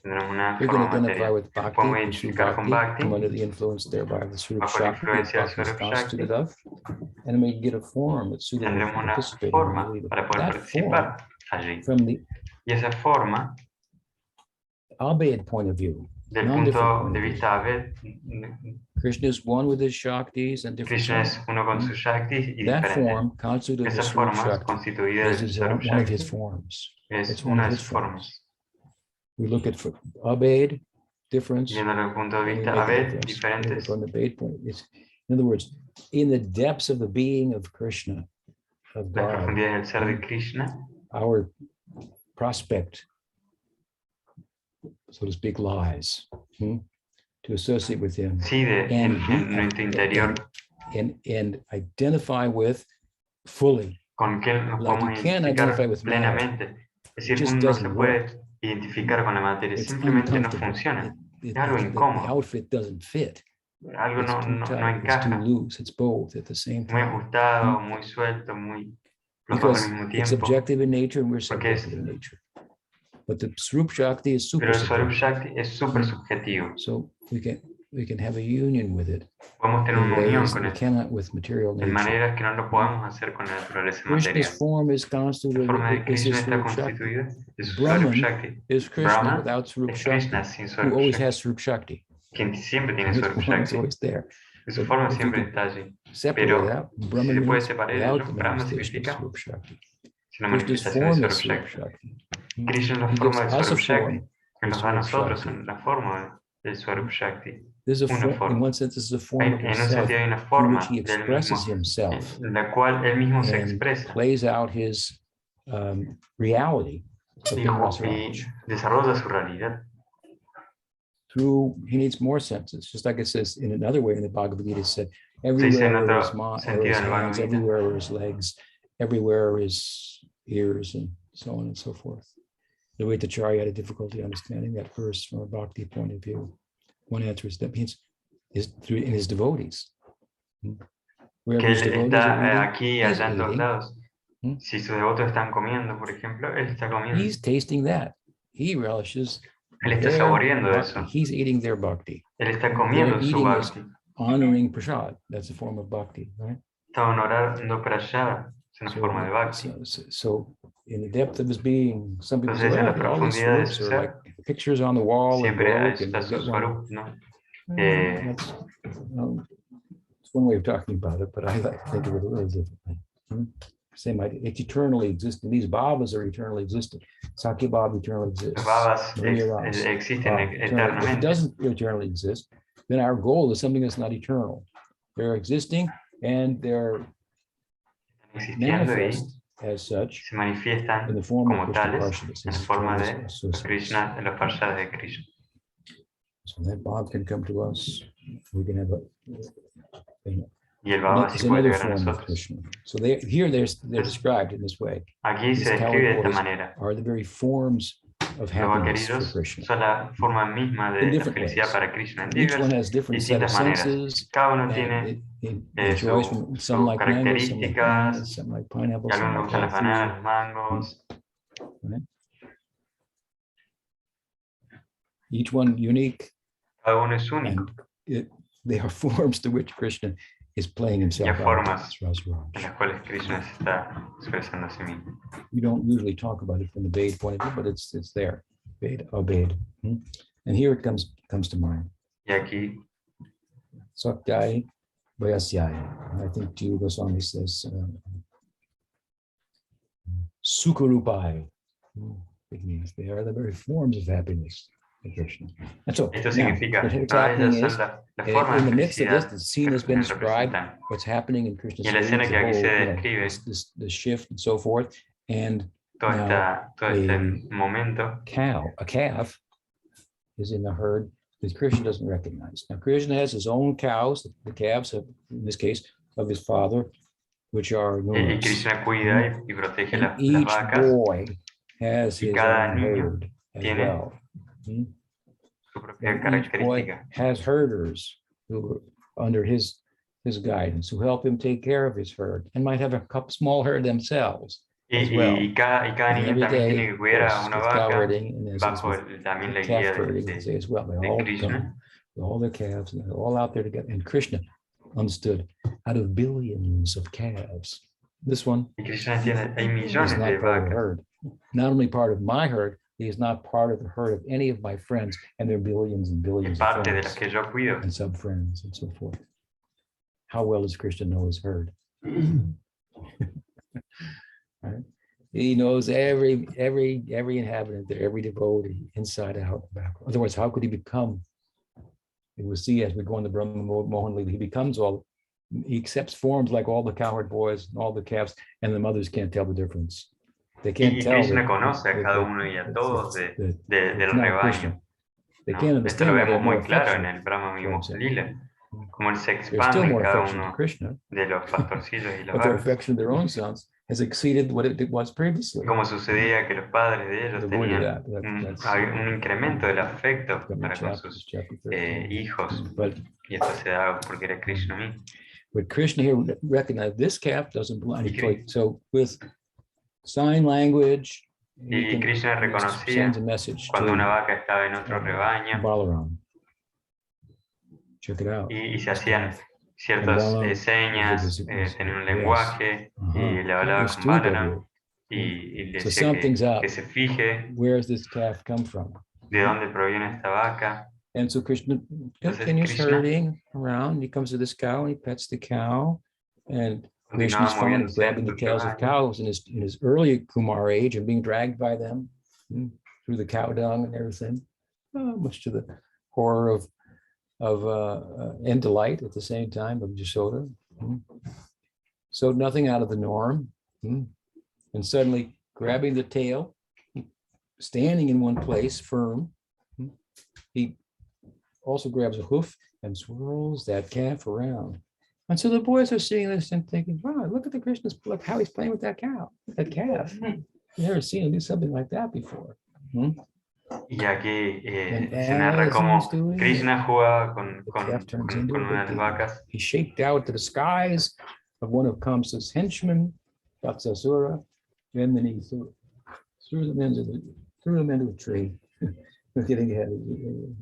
tendremos una We can forma identify material. with Bhakti, Podemos pursue identificar con Bhakti, Bhakti, come under the influence thereby of the Swarup bajo la Shakti that influencia del Bhakti is Swarup Shakti, constituted of, and we get a form that's suitable tendremos for una participating in forma the Lila. para poder That form, participar allí. from the Y esa forma, Abhayad point of view, del non-different punto point de of view, vista Abed, Krishna is one with his Shaktis and different Krishna forms. es uno con sus Shaktis y That diferente. form, constituted of the Esa Swarup forma Shakti, constituida is del his Swarup one of his Shakti forms. es It's one una of de his sus forms. formas. We look at Abhayad, difference, Viendo desde el punto de and we vista make a Abed, difference. We look at diferentes, from the Bhayad point. In other words, in the depths of the being of Krishna, of las God, profundidades del ser de Krishna, our prospect, so to speak, lies to associate with him reside en nuestro interior, and identify with fully. con que nos Like podemos you can't identify identificar with matter. plenamente. Es It decir, just uno no se doesn't puede work. identificar con la materia, It's simplemente no uncomfortable. funciona. The Es algo incómodo, outfit doesn't fit. algo It's no, too no, no tight. It's too encaja, loose. It's both at the same muy time. ajustado, muy suelto, muy flojoso al Because mismo it's tiempo. objective in nature and we're Porque es, subjective in nature. But the Swarup Shakti is super pero el Swarup subjective. Shakti es súper subjetivo. So we can have a union with it Podemos tener in una unión ways con we él, cannot with material de nature. maneras que no lo podemos hacer con la naturaleza Krishna's material. form is La constituted forma de is Krishna his está Swarup Shakti. constituida de su Swarup Brahman Shakti. is Krishna Brahma without Swarup es Shakti, Krishna sin who Swarup always Shakti, has Swarup Shakti. quien siempre tiene His Swarup form is Shakti. always there. Y su But forma if you siempre could está allí. separate Pero that, si Brahman se puede means separar without ello, the Brahma manifestation of significa Swarup Shakti. es una Krishna's manifestación de form is Swarup Swarup Shakti. Shakti. Krishna nos He gives forma de us a Swarup Shakti, form que of nos da a Swarup nosotros Shakti. la forma del Swarup Shakti. There's Una in forma. one sense, this is a form of En un himself sentido hay una through which forma he del mismo, expresses himself en la cual él mismo se and expresa plays out his reality y within Rasaraj. desarrolla su realidad. He needs more senses, just like it says in another way in the Bhagavad Gita, it said, Se dice en everywhere are otro his, are sentido his en el hands, Bhagavad Gita, everywhere are his legs, everywhere are his ears, and so on and so forth. The way Acharya had a difficulty understanding that verse from a bhakti point of view. One answer is that means in his devotees. Wherever que his él devotees are está eating, aquí y he's allá en todos eating. lados. Si sus devotos están comiendo, por ejemplo, él está comiendo. He's tasting that. He relishes Él está their saboreando bhakti. eso. He's eating their bhakti. Él está Their comiendo su eating is bhakti. honoring prasad. That's a form of bhakti, right? Está honorando prasada. Es una forma de bhakti. So in the depth of his being, some people say, Entonces, en la oh, all these profundidad de swarups su are ser, like pictures on the wall and siempre broke and está you su get one. Swarup, ¿no? That's, It's one way of talking about it, but I like to think of it a little differently. Same idea. It's eternally existing. These bhavas are eternally existing. Sakya Bhava eternally exists. Los babas existen If it eternamente. doesn't eternally exist, then our goal is something that's not eternal. They're existing and they're Existiendo y manifest as such se manifiestan in the form of como Krishna tales Parshadas. en forma de los Krishna, de los Parshas de Krishna. So that Bhav can come to us. We can have Y el Baba it's sí puede another llegar a form of nosotros. Krishna. So here they're described in this way. Aquí These se coward describe de esta boys manera. are the very forms of Los happiness for vaqueritos Krishna. son la forma misma In de la different felicidad ways. para Krishna en Each one has different set of distintas maneras. senses. Cada uno And tiene it enjoys from some like mangoes, some like bananas, some like y pineapples, some algunos like le gustan las bananas, los mangos. Right? Each one unique. Cada uno es único. And they are forms to which Krishna is playing Y himself hay out. formas en las cuales Krishna se está expresando a sí mismo. We don't usually talk about it from the Veda point of view, but it's there. Veda, obeyed. And here it comes to mind. Y aquí, Sakyai Vayasyai. And I think Jiva Goswami says Sukarupai. It means they are the very forms of happiness in Krishna. And so esto now, significa what's que todas happening ellas is, son la forma in de the midst of this, felicidad the scene has que been nos described, representan. what's happening in Krishna's Y en la escena que aquí se describe, the shift and so forth. And todo now este momento, a calf is in the herd that Krishna doesn't recognize. Now Krishna has his own cows, the calves of, in this case, of his father, which are y numerous. Krishna cuida y protege And las each vacas, boy has his cada own niño herd as tiene well. su propia And each boy característica. has herders who are under his guidance, who help him take care of his herd, and might have a couple small herd themselves as well. Y cada And niño every también day, tiene que of cuidar course, a una with cow vaca herding, and as bajo with también la calf guía herding, they say as well. They de all Krishna. come, all their calves, and they're all out there together. And Krishna understood, out of billions of calves, this one Y Krishna tiene, hay is millones not de part of the vacas. herd. Not only part of my herd, he is not part of the herd of any of my friends, and there are billions and Y billions of parte de las friends que yo cuido. and sub-friends and so forth. How well does Krishna know his herd? Right? He knows every inhabitant there, every devotee, inside out, backward. Otherwise, how could he become? We will see as we go on the Brahma-vimohana-lila, he becomes he accepts forms like all the cowherd boys and all the calves, and the mothers can't tell the difference. They can't tell. Krishna conoce a cada uno y a todos del rebaño. They ¿no? can't Esto lo understand why they're vemos more muy claro en affectionate. el Brahma-vimohana-lila, como él se They're still expande en more cada affectionate to uno Krishna, de los pastorcillos y las but their vacas. affection of their own sons has exceeded what it was previously. Como sucedía que los padres de ellos tenían un incremento del afecto para con sus hijos, y esto se da porque era Krishna mismo. But Krishna here recognized this calf doesn't belong. So with sign language, y Krishna reconocía sends a message cuando to una vaca estaba en otro rebaño Balaram. Check it out. y se hacían ciertas señas, tenían un lenguaje y le hablaba con Balaram y le decía que se fije where does this calf come from? De dónde proviene esta vaca. And so Krishna continues herding around. He comes to this cow and he pets the cow. And Krishna's fond of grabbing the tails of cows in his early Kumar age and being dragged by them through the cow dung and everything, much to the horror of and delight at the same time of Yashoda. So nothing out of the norm. And suddenly grabbing the tail, standing in one place firm, he also grabs a hoof and swirls that calf around. And so the boys are seeing this and thinking, wow, look at the Krishna's, look how he's playing with that cow, that calf. You've never seen him do something like that before. Y aquí se narra cómo Krishna jugaba con una de las vacas. He shaped out to the skies of one of Kamsa's henchmen, Vatsasura, and then he threw them into a tree. We're getting ahead of it.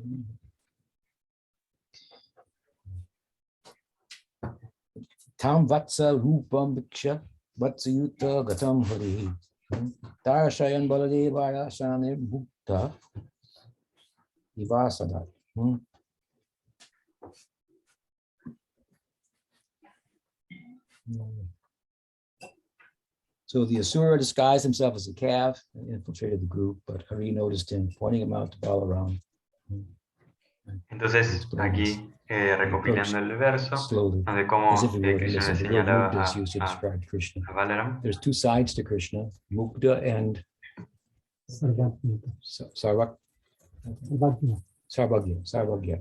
Tam Vatsa Rupam Viksha Vatsayuta Gatam Hari Darshayan Baladevaya Shane Bhukta Ivasada. So the Asura disguised himself as a calf and infiltrated the group, but Hari noticed him, pointing him out to Balaram. Entonces, aquí recopilando el verso, Slowly, donde cómo as if he were to Krishna le listen. The word señalaba mugdha is used to describe Krishna. a Balaram. There's two sides to Krishna, mugdha and sarvagya. Mugdha,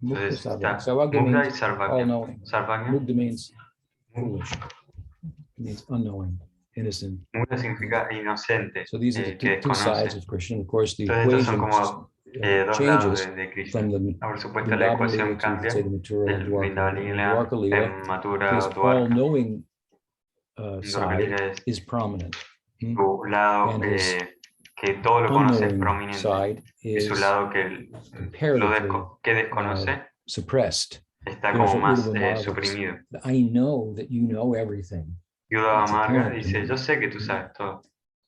Entonces sarvagya. está Sarvagya Mugdha y means Sarvagya. all-knowing. Sarvagya, Mugdha means foolish. It means unknowing, innocent. Mugdha significa inocente, So these are que the two sides desconoce. of Krishna. Of course, the Entonces estos son equation como dos lados changes de Krishna. from the Por supuesto la Vrindavan ecuación Lila to, cambia say, the Mathura and del Dwarka. Vrindavan The Lila Dwarka Lila, en Mathura his o Dwarka. all-knowing Dwarka side Lila is prominent. su lado And his que todo lo conoce es unknowing prominente. side Y su is lado que comparatively que desconoce suppressed. está There's como a más Uddhava Marga. suprimido. I know that you know everything. Yuda It's Amarga apparent to dice, me. yo sé que tú sabes todo.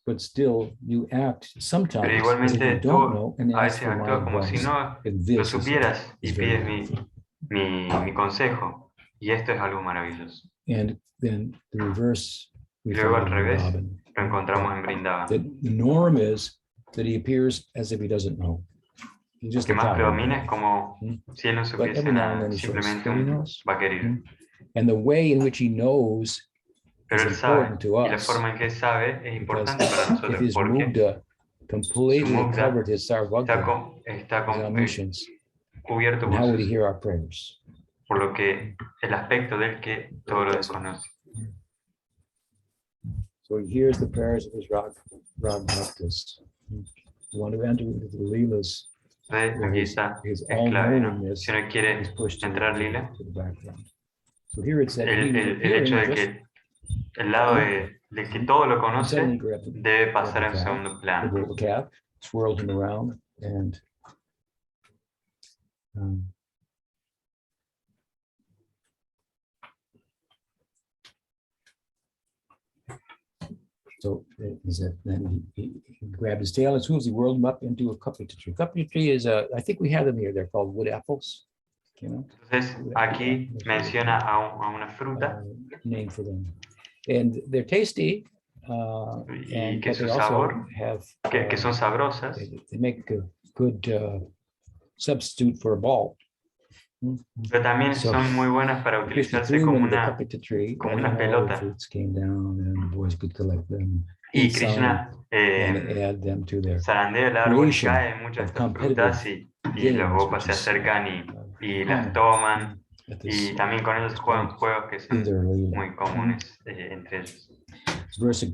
But still, you act Pero sometimes as if igualmente you tú don't know and a ask veces for my actúas como si advice. no And lo this supieras y is very pides wonderful. mi consejo. Y esto es algo maravilloso. And then the reverse we Y luego find al in revés Vrindavan. lo encontramos en Vrindavan. The norm is that he appears as if he doesn't know. He just Lo que más a coward. predomina es como si él no But supiese every now and nada, then he shows simplemente that he un knows. vaquerito. And the way in which he knows Pero is él sabe, important to y la us. forma en que él sabe es Because importante para if nosotros, his porque mugdha su completely mugdha covered his sarvagya, está his omniscience, cubierto then por, how would he hear our prayers? por lo que el aspecto de él que todo lo desconoce. So he hears the prayers of his rag bhaktas. The one who entered into the Leelas, Entonces where aquí his está, his es clave, ¿no? all-knowingness Si uno quiere is pushed to entrar lila, the background. So here it said he was el appearing hecho de just que el lado de que todo lo conoce suddenly grabbed debe pasar the en calf, segundo the plano. little calf, swirled him around, and so he said, then he grabbed his tail as soon as he whirled him up into a kapita tree. Kapita tree is I think we have them here. They're called wood apples. You know, Entonces aquí menciona a una fruta name for them, and they're tasty. y que But su they also sabor, have que son sabrosas. they make a good substitute for a ball. Pero también So, son muy buenas para Krishna utilizarse threw them como into the una, kapita tree, como and una then all the pelota. fruits came down, and the boys could collect them, Y eat some, Krishna and add them to their zarandea el árbol y creation cae muchas de of estas frutas competitive y los games, gopas which se is acercan y las common toman at this y también con ellos juegan point juegos que in son their Leela. muy comunes entre ellos. This verse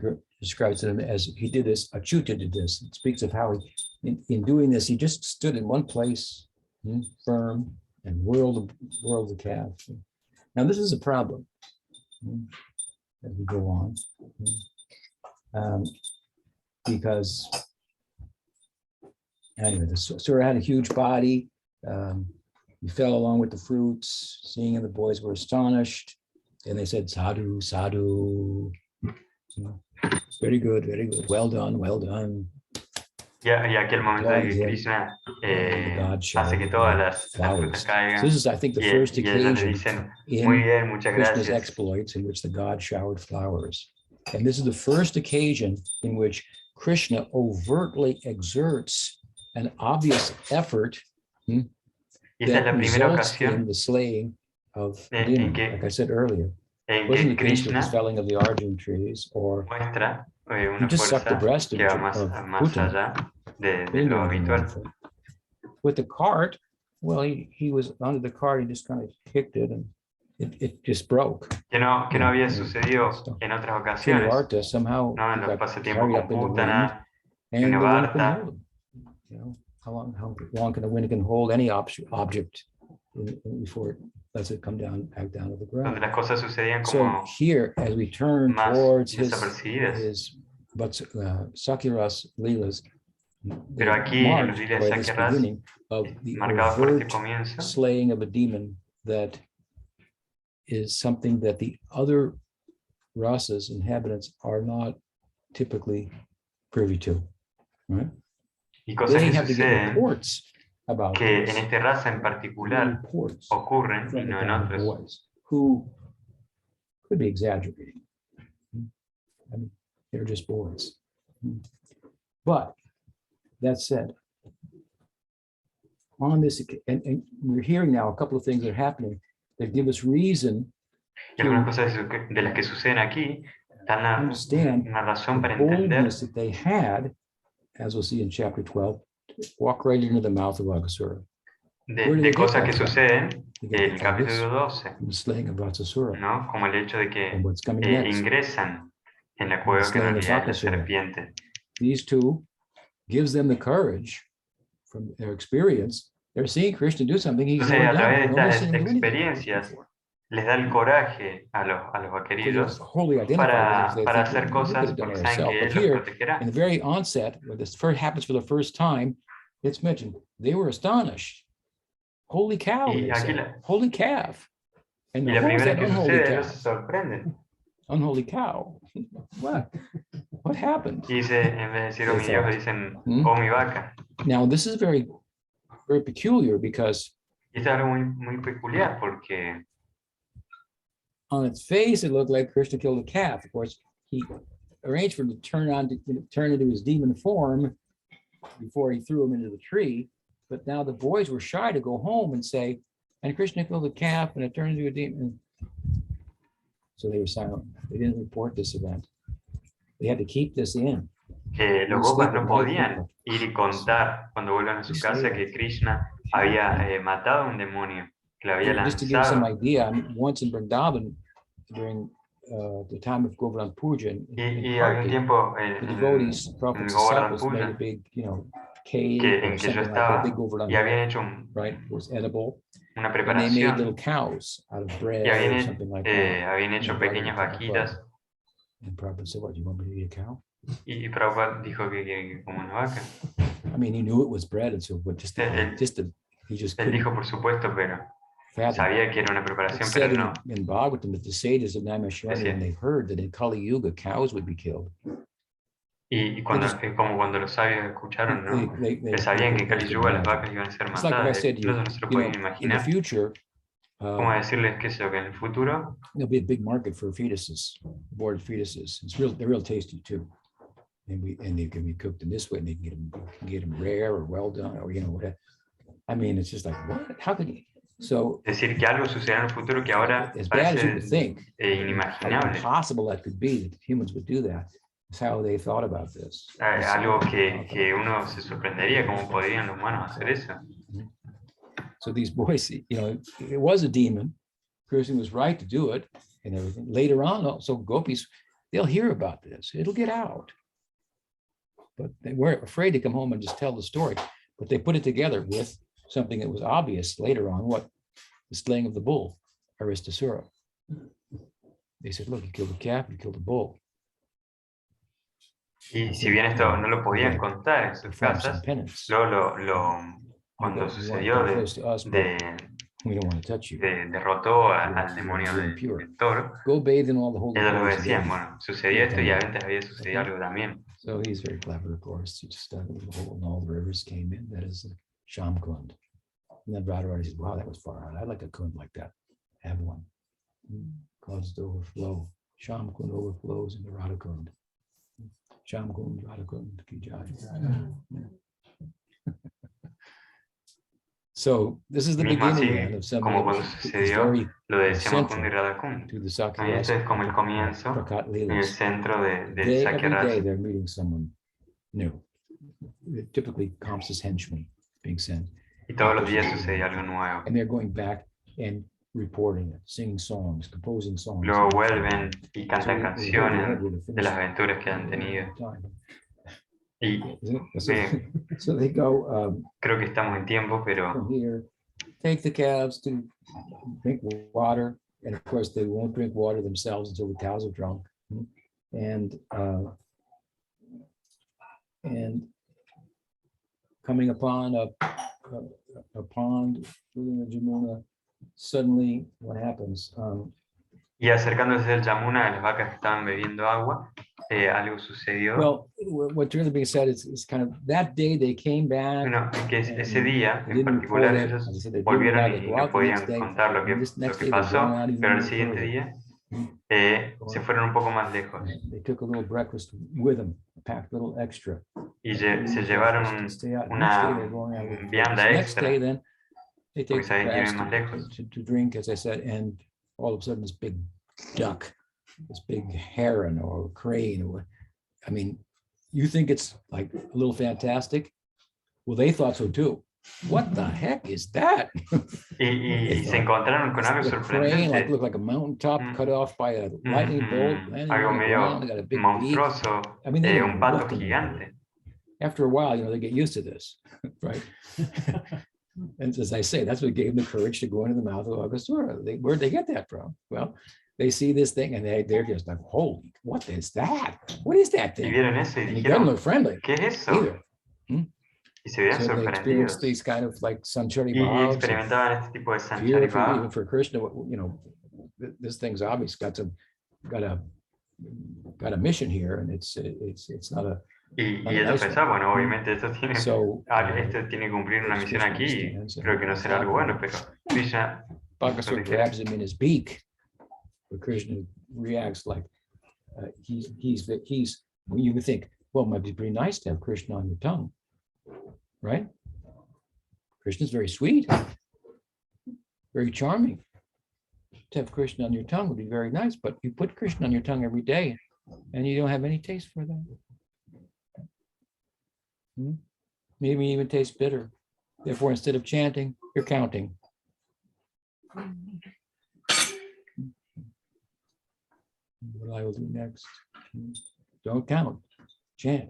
describes him as he did this. Achyuta did this. It speaks of how he, in doing this, he just stood in one place, firm, and whirled the calf. Now this is a problem as we go on, because anyway, the Surah had a huge body. He fell along with the fruits. Seeing and the boys were astonished, and they said, "Sadhu, sadhu." Very good, well done, well done. Y aquí el momento de que Krishna hace que todas las frutas caigan So this is, I think, the first y ellos le occasion dicen, muy in bien, muchas Krishna's gracias. exploits in which the god showered flowers. And this is the first occasion in which Krishna overtly exerts an obvious effort Y esta es la that primera results in ocasión the slaying of en demon, que, like I said earlier. en It wasn't que the case with the Krishna felling of the Arjun trees, or muestra he una just sucked the fuerza breast que va of más Putin. allá de He didn't do lo anything habitual. wonderful. With the cart, well, he was under the cart, he just kind of kicked it and it just broke. Que no había sucedido en otras ocasiones, Varta somehow ¿no? En he los got pasatiempos carried con up in the wind, Putana y and the wind couldn't Varta. hold him. You know, how long can the wind can hold any object before it lets it come down back down to the Donde ground? las cosas sucedían So como here, as we turn más towards desapercibidas. Sakiras Leelas, Pero aquí en los marked Lilas by this Sakiras, beginning of the marcado por este overt comienzo, slaying of a demon that is something that the other rasas, inhabitants, are not typically privy to, right? y cosas They que have to get suceden reports about que this. en esta raza en Get particular reports ocurren y from the no en Brahma otros. boys who Could be exaggerating. I mean, they're just boys. But that said, on this, and we're hearing now a couple of things that are happening that give us reason Y algunas cosas de las que suceden aquí dan understand una razón the para entender boldness that they had, as we'll see in chapter 12, walk right into the mouth of Aghasura. de cosas que suceden en el capítulo 12, The slaying of Aghasura. ¿no? Como el hecho de que And what's coming next. ingresan en la cueva que en realidad es la serpiente. These two gives them the courage from their experience. They're seeing Krishna do something. He's Entonces, a través de down. estas experiencias, les da el coraje a los vaqueridos para hacer cosas porque saben que él los protegerá. In the very onset, when this first happens for the first time, it's mentioned they were astonished. Holy cow! Holy calf! And y la primera que sucede, ellos se sorprenden. Unholy cow! What happened? Y dice, en vez de decir, oh mi Dios, dicen, oh mi vaca. Now this is very, very peculiar because. Y esto es algo muy peculiar porque. On its face, it looked like Krishna killed a calf. Of course, he arranged for him to turn into his demon form before he threw him into the tree. But now the boys were shy to go home and say, and Krishna killed a calf and it turned into a demon. So they were silent. They didn't report this event. They had to keep this in. Que los gopas no podían ir y contar cuando vuelvan a su casa que Krishna había matado a un demonio. Just to give some idea, once in Vrindavan, during the time of Govardhan Puja, the devotees, prophets, disciples made a big, cave or something like that, big Govardhan, right? It was edible. And they made little cows out of bread or something like that. Habían hecho pequeñas vaquitas. And Prabhupada said, "What? You want me to eat a cow?" Y Prabhupada dijo que como una vaca. I mean, he knew it was bread, and so, but he just. Él dijo, por supuesto, pero. Sabía que era una preparación, pero no. In Bhagavatam, that the sages of Naimisharanya, when they heard that in Kali Yuga cows would be killed. Y cuando, como cuando los sabios escucharon, ¿no? Que sabían que en Kali Yuga las vacas iban a ser matadas. Incluso no se lo pueden imaginar. ¿Cómo decirles que eso, que en el futuro? There'll be a big market for fetuses, aborted fetuses. They're real tasty too. And they can be cooked in this way, and they can get them rare or well done, or whatever. I mean, it's just like, what? How could you? So, decir que algo sucederá en el futuro que ahora parece inimaginable. How impossible that could be that humans would do that. That's how they thought about this. Algo que uno se sorprendería cómo podrían los humanos hacer eso. So these boys, it was a demon. Krishna was right to do it and everything. Later on, also gopis, they'll hear about this. It'll get out. But they weren't afraid to come home and just tell the story. But they put it together with something that was obvious later on, the slaying of the bull, Aristasura. They said, look, you killed a calf, you killed a bull. Y si bien esto no lo podían contar en sus casas, cuando sucedió derrotó al demonio del toro, ellos lo decían, bueno, sucedió esto y antes había sucedido algo también. So he's very clever, of course. He just dug a little hole and all the rivers came in. That is Shamkund. And then Radharani says, wow, that was far out. I'd like a kund like that. Have one. Causes to overflow. Shamkund overflows into Radhakund. Shamkund, Radhakund, ki jai. So this is the beginning of some como cuando sucedió lo de Shamkund y Radhakund. Esto es como el comienzo en el centro de Every day they're meeting someone new. Typically Kamsa's henchmen being sent. Y todos los días sucede algo nuevo. And they're going back and reporting it, singing songs, composing songs. Luego vuelven y cantan canciones de las aventuras que han tenido. Y so they go. Creo que estamos en tiempo, pero. From here, take the calves to drink water, and of course they won't drink water themselves until the cows are drunk, and coming upon a pond within the Jamuna, suddenly what happens? Y acercándose al Yamuna, las vacas que estaban bebiendo agua, algo sucedió. Well, what's really being said is kind of that day they came back. Bueno, que ese día en particular ellos volvieron y no podían contar lo que pasó, pero el siguiente día se fueron un poco más lejos. They took a little breakfast with them, packed a little extra. Y se llevaron una vianda Next day, extra, then they porque take the sabían que iban crabs más lejos. to drink, as I said, and all of a sudden this big duck, this big heron or crane, or I mean, you think it's like a little fantastic? Well, they thought so too. What the heck is that? Y se encontraron con algo The crane, like sorprendente. looked like a mountaintop cut off by a lightning bolt, landing Algo on the ground. medio They got a big beak. monstruoso, I mean, they didn't un know pato what to make of it. gigante. After a while, they get used to this, right? And as I say, that's what gave them the courage to go into the mouth of Aghasura. Where'd they get that from? Well, they see this thing and they're just like, holy, what is that? What is that Y thing? vieron eso y And it doesn't dijeron, look friendly ¿qué es eso? either. Y se veían So they experience sorprendidos. these kind of like sanchari Y bhavs, experimentaban este tipo de fear sanchari for, even bhav. for Krishna. This thing's obvious got a mission here, and it's not a. Y ellos pensaban, bueno, obviamente esto tiene que cumplir una misión aquí, creo que no será algo bueno, pero Krishna Bhagasura grabs him in his beak, but Krishna reacts like he's you would think, well, it might be pretty nice to have Krishna on your tongue, right? Krishna's very sweet, very charming. To have Krishna on your tongue would be very nice, but you put Krishna on your tongue every day and you don't have any taste for that. Maybe even tastes bitter. Therefore, instead of chanting, you're counting. What I will do next. Don't count. Chant.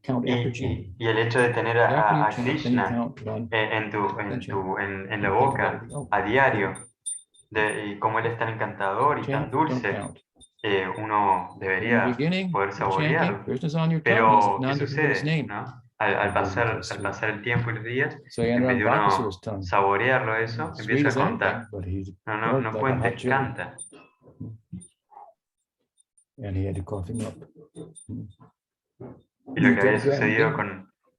Count after chanting. Y el hecho de tener a Krishna en la boca a diario, y como él es tan encantador y tan dulce, uno debería poder saborearlo. Pero, ¿qué sucede? ¿No? Al pasar el tiempo y los días, en vez de uno saborearlo eso, empieza a contar. No cuenta, canta. Y lo que había sucedido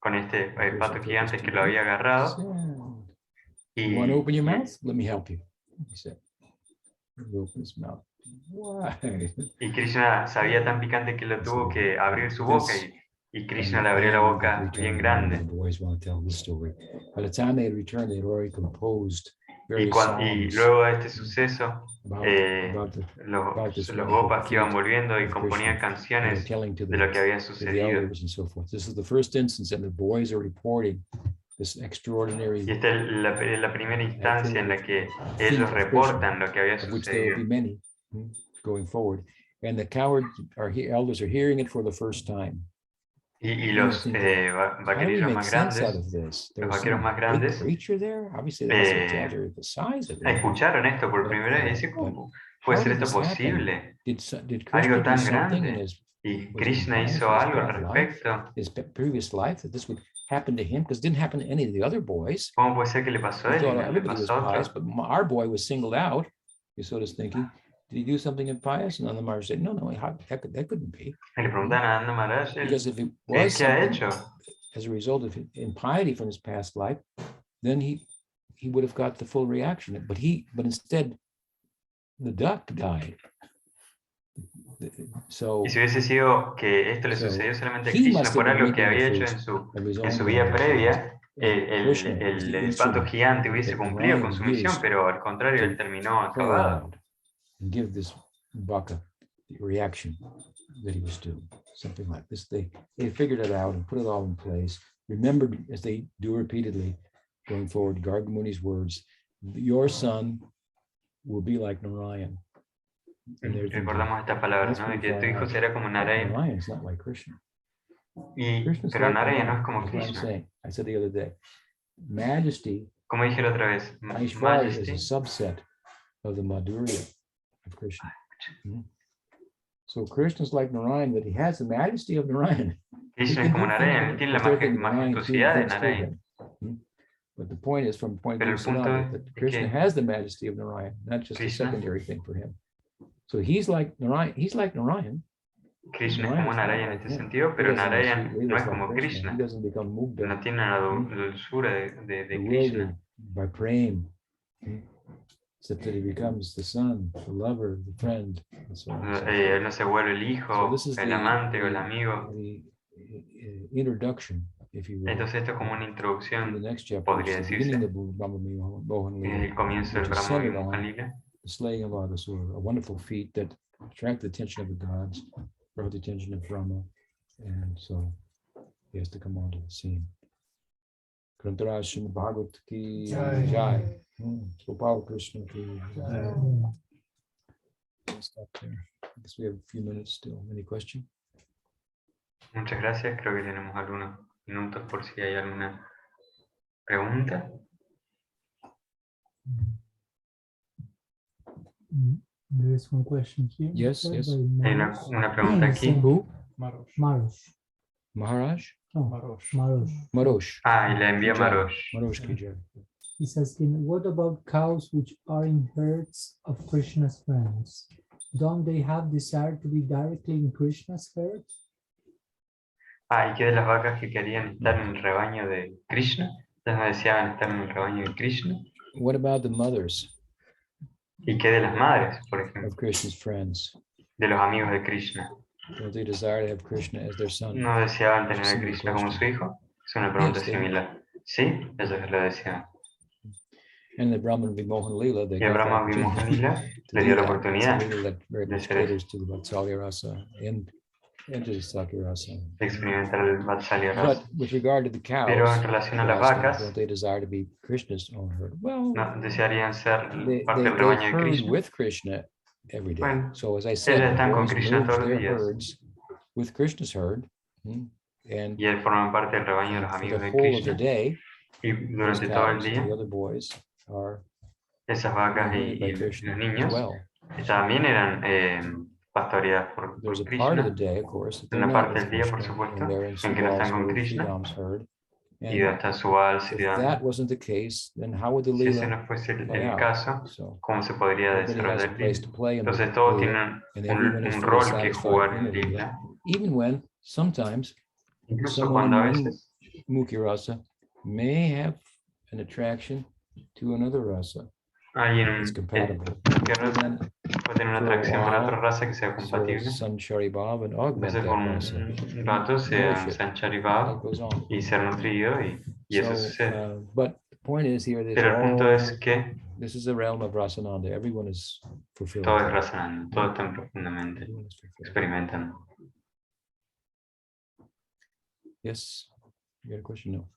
con este pato gigante es que lo había agarrado. Y Krishna sabía tan picante que lo tuvo que abrir su boca y Krishna le abrió la boca bien grande. Y luego de este suceso, los gopas que iban volviendo y componían canciones de lo que había sucedido. Y esta es la primera instancia en la que ellos reportan lo que había sucedido. Going forward, and the elders are hearing it for the first time. Y los vaqueros más grandes, escucharon esto por primera vez y dicen, ¿cómo puede ser esto posible? Algo tan grande. Y Krishna hizo algo al respecto. ¿Cómo puede ser que le pasó a él? Le pasó a otro. Our boy was singled out. Yasoda's thinking, did he do something impious? And Nanda Maharaj said, no, that couldn't be. Y le preguntan a Nanda Maharaj, because if it was ¿qué ha hecho? As a result of impiety from his past life, then he would have got the full reaction. But instead, the duck died. Y si hubiese sido que esto le sucedió solamente a Krishna por algo que había hecho en su vida previa, el pato gigante hubiese cumplido con su misión, pero al contrario, él terminó acabado. Give this baka the reaction that he was doing, something like this. They figured it out and put it all in place. Remembered, as they do repeatedly, going forward, Garga Muni's words, your son will be like Narayan. Recordamos estas palabras, ¿no? De que tu hijo será como Narayan. Narayan is not like Krishna. Pero Narayan no es como Krishna. I said the other day, majesty. Como dije la otra vez, Majesty is a subset of the Madhurya of Krishna. So Krishna is like Narayan, but he has the majesty of Narayan. Krishna es como Narayan, tiene la majestuosidad de Narayan. But the point is, from the point of view that Krishna has the majesty of Narayan, not just a secondary thing for him. So he's like Narayan. Krishna es como Narayan en este sentido, pero Narayan no es como Krishna. No tiene la dulzura de Krishna. By praying. Except that he becomes the son, the lover, the friend, and so on. Él no se vuelve el So hijo, this is el amante o el amigo. the introduction, if you will, Entonces esto es como una to the introducción, next chapter, which podría is the beginning decirse, of Brahma-vimohana-lila, es el comienzo del which is centered on Brahma-vimohana-lila, the slaying of Aghasura, a wonderful feat that attracted the attention of the gods, brought the attention of Brahma, and so he has to come onto the scene. Grantaraj Srimad Bhagavat ki jai. Gopal Krishna ki jai. I'll stop there. I guess we have a few minutes still. Any question? Muchas gracias, creo que tenemos algunos minutos por si hay alguna pregunta. There is one question here. Yes, yes. Hay una pregunta aquí. Who? Marosh. Maharaj? No, Marosh. Marosh. Ah, y la envía Marosh. Marosh ki jai. He's asking, what about cows which are in herds of Krishna's friends? Don't they have desire to be directly in Krishna's herd? Ah, ¿y qué de las vacas que querían estar en el rebaño de Krishna? Ellas no deseaban estar en el rebaño de Krishna. What about the mothers ¿Y qué de las madres, por of ejemplo? Krishna's friends? De los amigos de Krishna. Don't they desire to have Krishna as their son? ¿No deseaban tener a Similar Krishna como su question. hijo? Es una pregunta Yes, they- similar. Sí, ellos lo desean. And the Brahma-vimohana-lila, they Y a got the Brahma-vimohana-lila opportunity to le dio do la that. oportunidad It's a lila that very de much hacer eso, caters to the Vatsalya rasa and to the Sakya rasa. de experimentar el Vatsalya But Rasa. with regard to the Pero cows, en relación a they're las asking, vacas, don't they desire to be Krishna's own herd? Well, no, desearían ser they, parte they, del they rebaño de herd Krishna. with Krishna every day. Bueno, So as I said, ellas the están con boys Krishna merge todos los their días. herds with Krishna's herd, and Y él forma parte del rebaño de los for amigos the de whole of the Krishna. day, Y those durante todo el cows, día, the other boys, are esas being vacas herded by y Krishna los as niños well. también eran pastoreadas por There's a part of the Krishna. day, of course, that they're Una not parte with del día, por Krishna, supuesto, and they're in en que no están Subal, con or Krishna. Sridham's herd. Y And está Subal, if Sridham. that wasn't the case, then how would the Si ese lila no fuese play el out? caso, So ¿cómo se podría everybody has a desarrollar place Lila? to play in the Entonces todos lila, tienen and everyone is un fully rol que satisfied jugar in en the lila, Lila, even when sometimes incluso cuando a someone in veces Mukhi rasa may have an attraction to another rasa. alguien It's compatible. que rasa puede tener una For a atracción por otra while, raza que sea sort of compatible. Sanchari Bhav and augment Entonces that por rasa. un rato se Nourish it. Sancharibhav That goes on. y ser nutrido y eso So, sucede. but the point is here that Pero el punto es all que this is the realm of Rasananda. Everyone is fulfilled. todo es razonando, todos están profundamente, Everyone is fulfilled. experimentan. Yes. You got a question? No.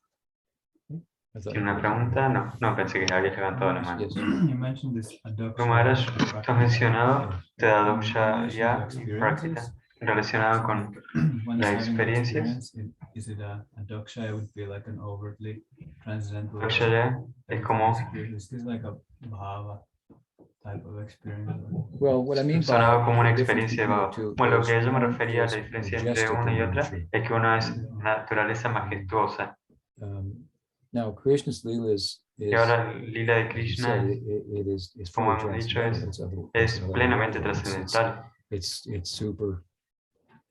I thought ¿Tiene una pregunta? No, no pensé que había levantado la mano. Yes. You mentioned this Maharaj, tú has mencionado te da duksha ya y experiences. prakrita relacionado con When las it's having an experiencias. experience, is it a doksha? It would be like an overtly transcendental. Duksha ya es como Is this like a bhava type of experience? Well, what I mean by sonaba como una the difference experiencia de between the Baba. two Bueno, lo is que yo me one refería a is la diferencia entre majestic una in y otra nature. es que una es naturaleza majestuosa Now, Krishna's lila is y ahora el lila de as you Krishna said, es, it is como fully hemos dicho, transcendental. es plenamente trascendental, It's super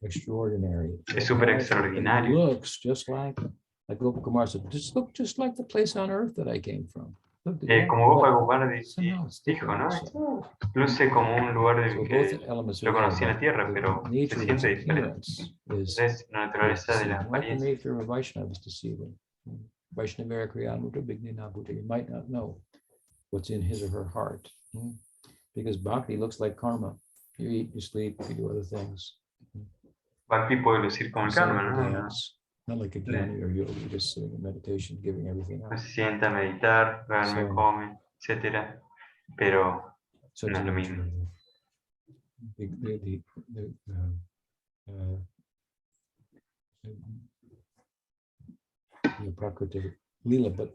extraordinary. es súper And it extraordinario. looks just like Gopal Kumar said, just look just like the place on earth that I came from. Look, Como Gopal but Gopal somehow it's dijo, different. ¿no? So Luce como un lugar both que elements lo are there, conocí en la but tierra, the pero se nature of its siente diferente. appearance is Entonces, la naturaleza de la deceiving. Like the apariencia. nature of Vaishnava is deceiving. Vaishnava Kriyamuta Vignanabuta. You might not know what's in his or her heart. Because bhakti looks like karma. You eat, you sleep, you do other things. Bhakti puede lucir como You el sing, karma, you ¿no? dance. Not like a jnani or yogi, just sitting in meditation, giving everything No up. se sienta a meditar, duerme, So- come, etcétera, pero Such no a es lo nature. mismo. The Prakriti Lila, but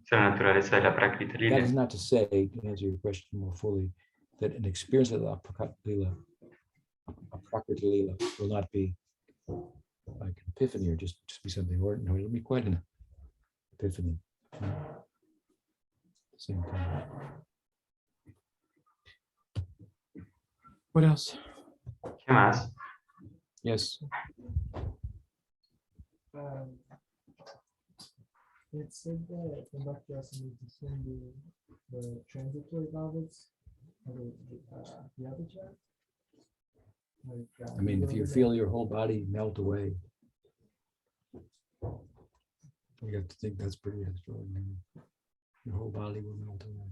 Es la naturaleza de la Prakriti that Lila. is not to say, to answer your question more fully, that an experience of the Prakriti Lila, a Prakriti Lila, will not be like an epiphany or just be something ordinary. It'll be quite an epiphany. At the same time. What else? ¿Qué más? Yes. It said that the Bhakti Rasamrita Sindhu the transitory bhavas, or the other chart? Like, I mean, if you feel your whole body melt away, you have to think that's pretty extraordinary. Your whole body will melt away.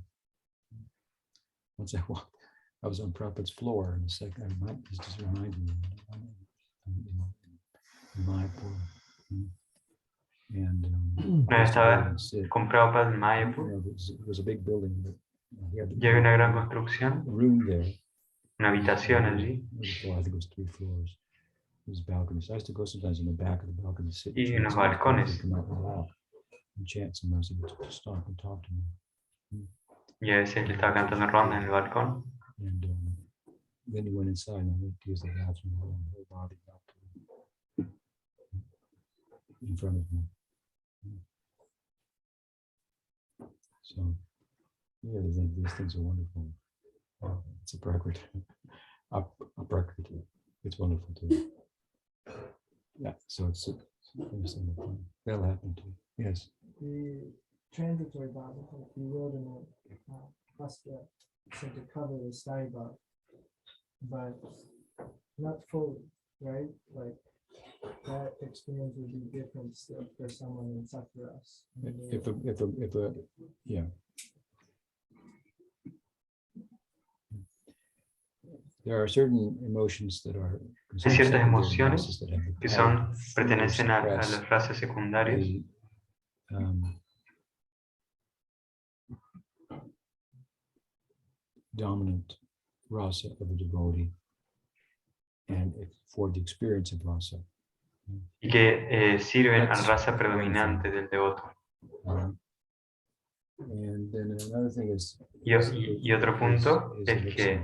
Once I was on Prabhupada's floor, and this just reminded me in Mayapur. And Estaba con Prabhupada en Mayapur it was a big building. He had y había una gran construcción, a room there. una habitación allí I think it was 3 floors. There's balconies. I used to go sometimes in the back of the balcony, sit y and unos chant. balcones. Come out and walk and chant. Sometimes he would stop and talk to me. Y a veces él estaba cantando ronda en el balcón. And then he went inside and I went to use the bathroom, and the whole body melted in front of me. So, yeah, I think these things are wonderful. It's a prakriti. A prakriti. It's wonderful too. Yeah, so it's that'll happen too. Yes. The transitory body, like the wilderness, Astra, said to cover the sky bar, but not fully, right? Like that experience would be different still for someone in Sakras. If a yeah. There are certain emotions that are Hay ciertas emociones races that have the que power pertenecen to a suppress las razas secundarias the dominant rasa of a devotee and for the experience of rasa. y que sirven a la raza predominante del devoto. And then another thing is, y otro punto es que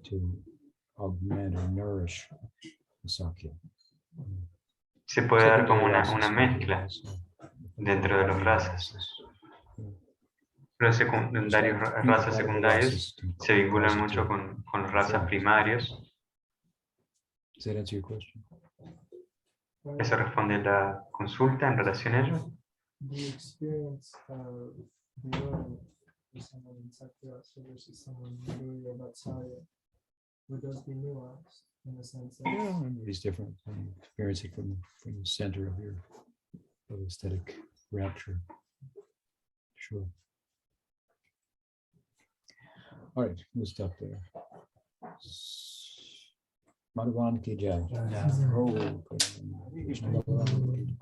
to augment or nourish the sakya. Se puede dar como una mezcla dentro de los razas. Los secundarios, razas secundarias se vinculan mucho con las razas primarias. Does that answer your question? ¿Eso responde a la consulta en relación a ello? The experience of the Lord for someone in Sakras versus someone in Guru or Vatsalya, would those be nuanced in the sense that Yeah, everybody's different. Experiencing from the center of your aesthetic rapture. Sure. All right, we'll stop there. Madhavan ki jai. Oh, Krishna Bhagavan ki jai.